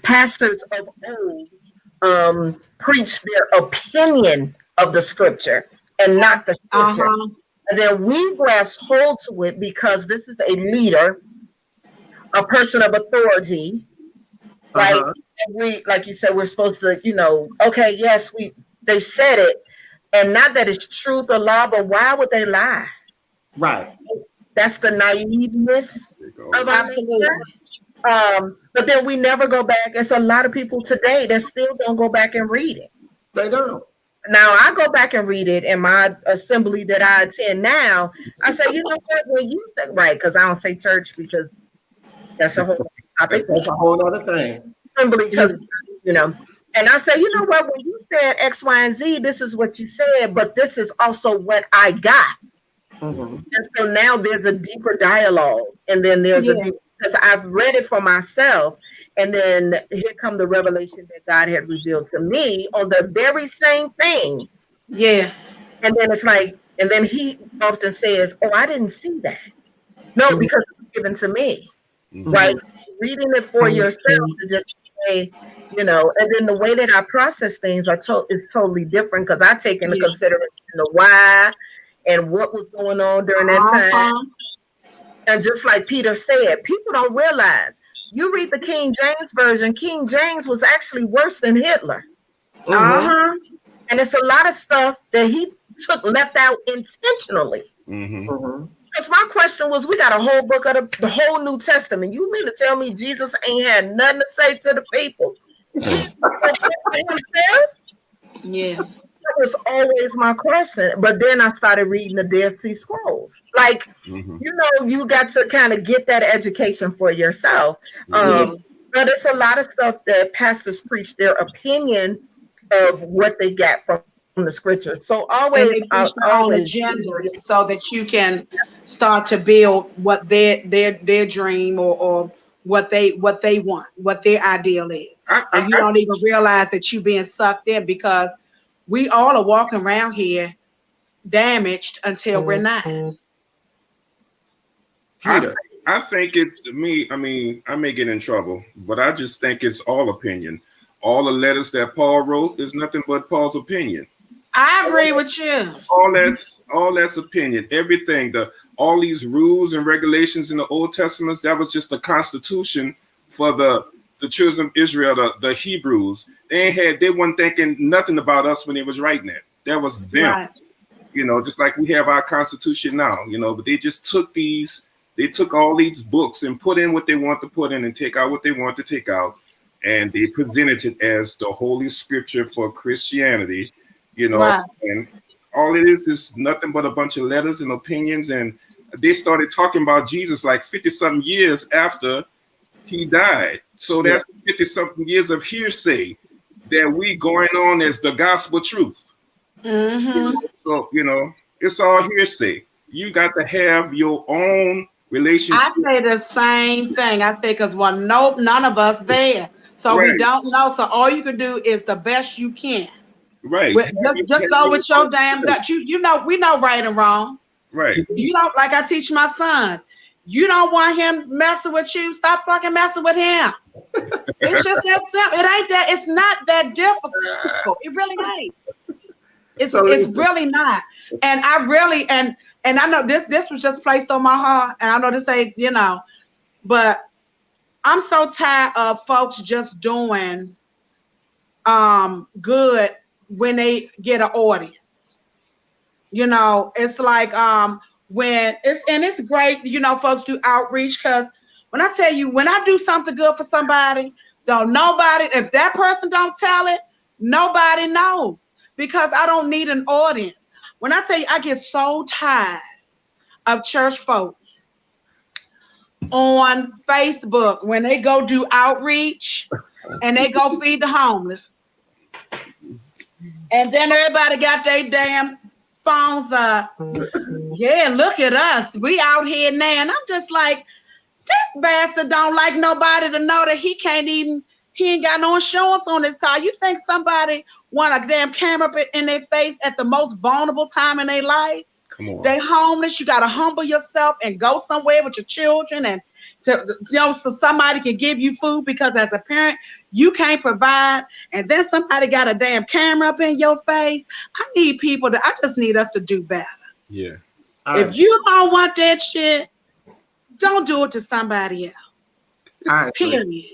pastors of old preach their opinion of the scripture and not the scripture. And then we grasp hold to it because this is a leader, a person of authority, right? And we, like you said, we're supposed to, okay, yes, they said it, and not that it's truth or law, but why would they lie? Right. That's the naiveness of our nature. But then we never go back. It's a lot of people today that still don't go back and read it. They don't. Now I go back and read it in my assembly that I attend now. I say, you know what? When you say, right, because I don't say church because that's a whole topic. That's a whole other thing. Assembly, because and I say, you know what? When you said X, Y, and Z, this is what you said, but this is also what I got. And so now there's a deeper dialogue, and then there's a deeper, because I've read it for myself, and then here come the revelation that God had revealed to me on the very same thing. Yeah. And then it's like, and then he often says, oh, I didn't see that. No, because it was given to me. Right? Reading it for yourself to just say, and then the way that I process things is totally different, because I take into consideration the why and what was going on during that time. And just like Peter said, people don't realize, you read the King James Version, King James was actually worse than Hitler. And it's a lot of stuff that he left out intentionally. Because my question was, we got a whole book of the whole New Testament. You mean to tell me Jesus ain't had nothing to say to the people? Yeah. That was always my question. But then I started reading the Dead Sea Scrolls. Like, you got to kind of get that education for yourself. But it's a lot of stuff that pastors preach their opinion of what they got from the scripture. So always, and they preach their own agenda, so that you can start to build what their dream or what they want, what their ideal is. And you don't even realize that you're being sucked in, because we all are walking around here damaged until we're not. Peter, I think I may get in trouble, but I just think it's all opinion. All the letters that Paul wrote is nothing but Paul's opinion. I agree with you. All that's opinion. Everything, all these rules and regulations in the Old Testament, that was just the constitution for the children of Israel, the Hebrews. They weren't thinking nothing about us when they was writing it. That was them. Right. Just like we have our constitution now, but they just took all these books and put in what they want to put in and take out what they want to take out. And they presented it as the holy scripture for Christianity, right. And all it is nothing but a bunch of letters and opinions. And they started talking about Jesus like 50-something years after he died. So that's 50-something years of hearsay that we going on as the gospel truth. So, it's all hearsay. You got to have your own relationship. I say the same thing. I say, because nope, none of us there. So we don't know. So all you can do is the best you can. Right. Just go with your damn gut. We know right and wrong. Right. Like I teach my sons. You don't want him messing with you, stop fucking messing with him. It's just that simple. It ain't that. It's not that difficult. It really ain't. It's really not. And I really and I know this was just placed on my heart. And I know this ain't but I'm so tired of folks just doing good when they get an audience. It's like when it's great, folks do outreach, because when I tell you, when I do something good for somebody, if that person don't tell it, nobody knows, because I don't need an audience. When I tell you, I get so tired of church folk on Facebook when they go do outreach and they go feed the homeless. And then everybody got their damn phones up. Yeah, look at us. We out here now. And I'm just like, this bastard don't like nobody to know that he ain't got no insurance on his car. You think somebody want a damn camera in their face at the most vulnerable time in their life? Come on. They homeless. You got to humble yourself and go somewhere with your children and so somebody can give you food because as a parent you can't provide, and then somebody got a damn camera up in your face. I just need us to do better. Yeah. If you don't want that shit, don't do it to somebody else. Period.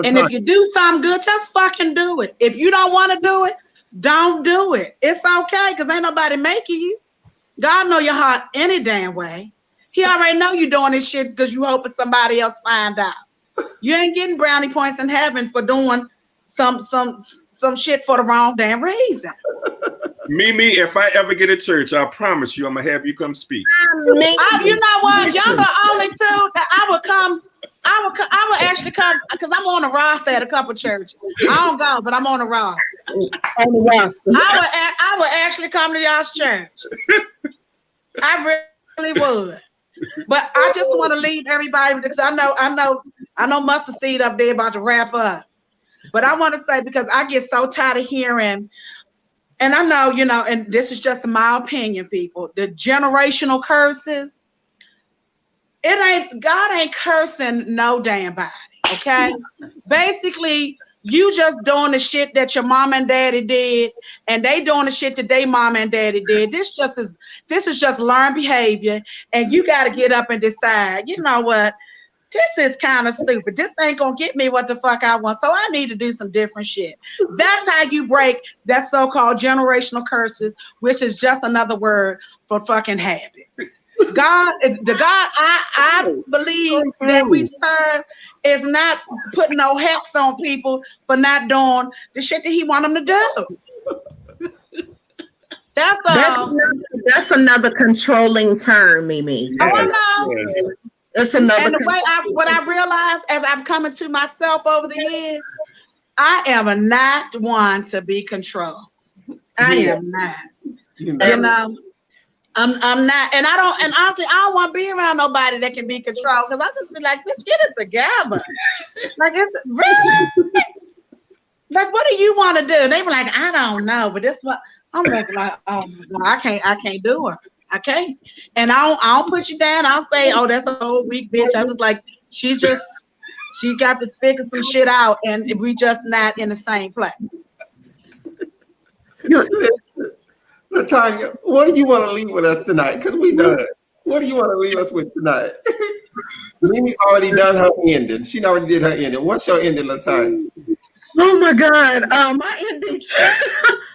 And if you do something good, just fucking do it. If you don't want to do it, don't do it. It's okay, because ain't nobody making you. God know your heart any damn way. He already know you doing this shit because you hoping somebody else find out. You ain't getting brownie points in heaven for doing some shit for the wrong damn reason. Mimi, if I ever get a church, I promise you I'm gonna have you come speak. You know what? Y'all the only two that I would actually come, because I'm on a roster at a couple churches. I don't go, but I'm on a roster. I would actually come to y'all's church. I really would. But I just want to leave everybody, because I know Mustard Seed up there about to wrap up. But I want to say, because I get so tired of hearing, and I know, and this is just my opinion, people, the generational curses. God ain't cursing no damn body, okay? Basically, you just doing the shit that your mom and daddy did, and they doing the shit that they mom and daddy did. This is just learned behavior, and you got to get up and decide, you know what? This is kind of stupid. This ain't gonna get me what the fuck I want, so I need to do some different shit. That's how you break that so-called generational curses, which is just another word for fucking habits. The God I believe that we serve is not putting no helps on people for not doing the shit that he want them to do. That's another controlling term, Mimi. Oh, I know. Yes. It's another. And the way what I realized as I've come into myself over the years, I am not one to be controlled. I am not. You know, I'm not, and honestly, I don't want to be around nobody that can be controlled, because I just be like, bitch, get it together. Like, it's really, like, what do you want to do? And they be like, I don't know, but this what I'm like, oh my God, I can't do it. I can't. And I don't put you down. I'll say, oh, that's an old weak bitch. I was like, she got to figure some shit out, and we just not in the same place. Latanya, what do you want to leave with us tonight? Because we done. What do you want to leave us with tonight? Mimi's already done her ending. She already did her ending. What's your ending, Latanya? Oh my God.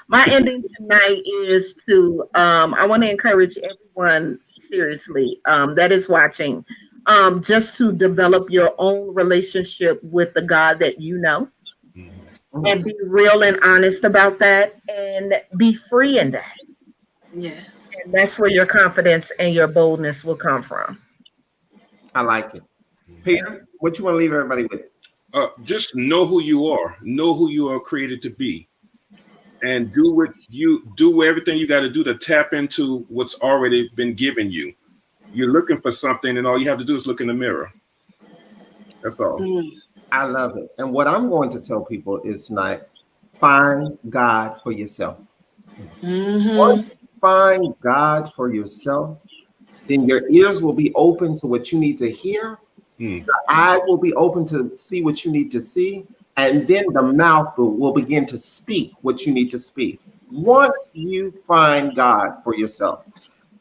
My ending tonight is to I want to encourage everyone seriously that is watching, just to develop your own relationship with the God that you know, and be real and honest about that, and be free in that. Yes. And that's where your confidence and your boldness will come from. I like it. Peter, what you want to leave everybody with? Just know who you are. Know who you are created to be, and do everything you got to do to tap into what's already been given you. You're looking for something, and all you have to do is look in the mirror. That's all. I love it. And what I'm going to tell people is tonight, find God for yourself. Once you find God for yourself, then your ears will be open to what you need to hear. Your eyes will be open to see what you need to see. And then the mouth will begin to speak what you need to speak. Once you find God for yourself.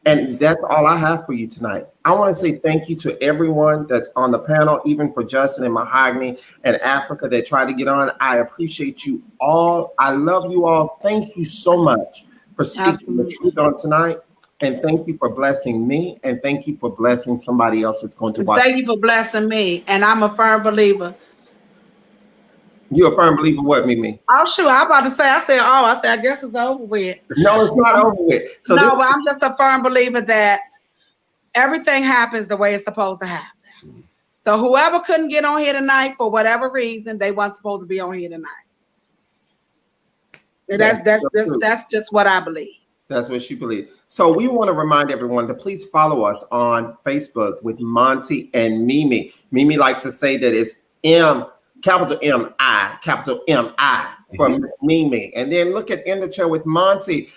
And that's all I have for you tonight. I want to say thank you to everyone that's on the panel, even for Justin and Mahogany and Africa that tried to get on. I appreciate you all. I love you all. Thank you so much for speaking the truth on tonight. And thank you for blessing me. And thank you for blessing somebody else that's going to watch. Thank you for blessing me. And I'm a firm believer. You're a firm believer what, Mimi? Oh, shoot. I'm about to say, I guess it's over with. No, it's not over with. So no, but I'm just a firm believer that everything happens the way it's supposed to happen. So whoever couldn't get on here tonight for whatever reason, they weren't supposed to be on here tonight. And that's just what I believe. That's what she believes. So we want to remind everyone to please follow us on Facebook with Montee and Mimi. Mimi likes to say that it's capital M-I, capital M-I from Mimi. And then look at In the Chair with Montee,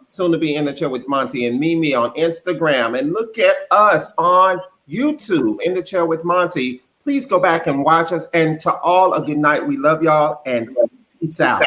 soon to be In the Chair with Montee and Mimi on Instagram. And look at us on YouTube, In the Chair with Montee. Please go back and watch us. And to all, a good night. We love y'all and peace out.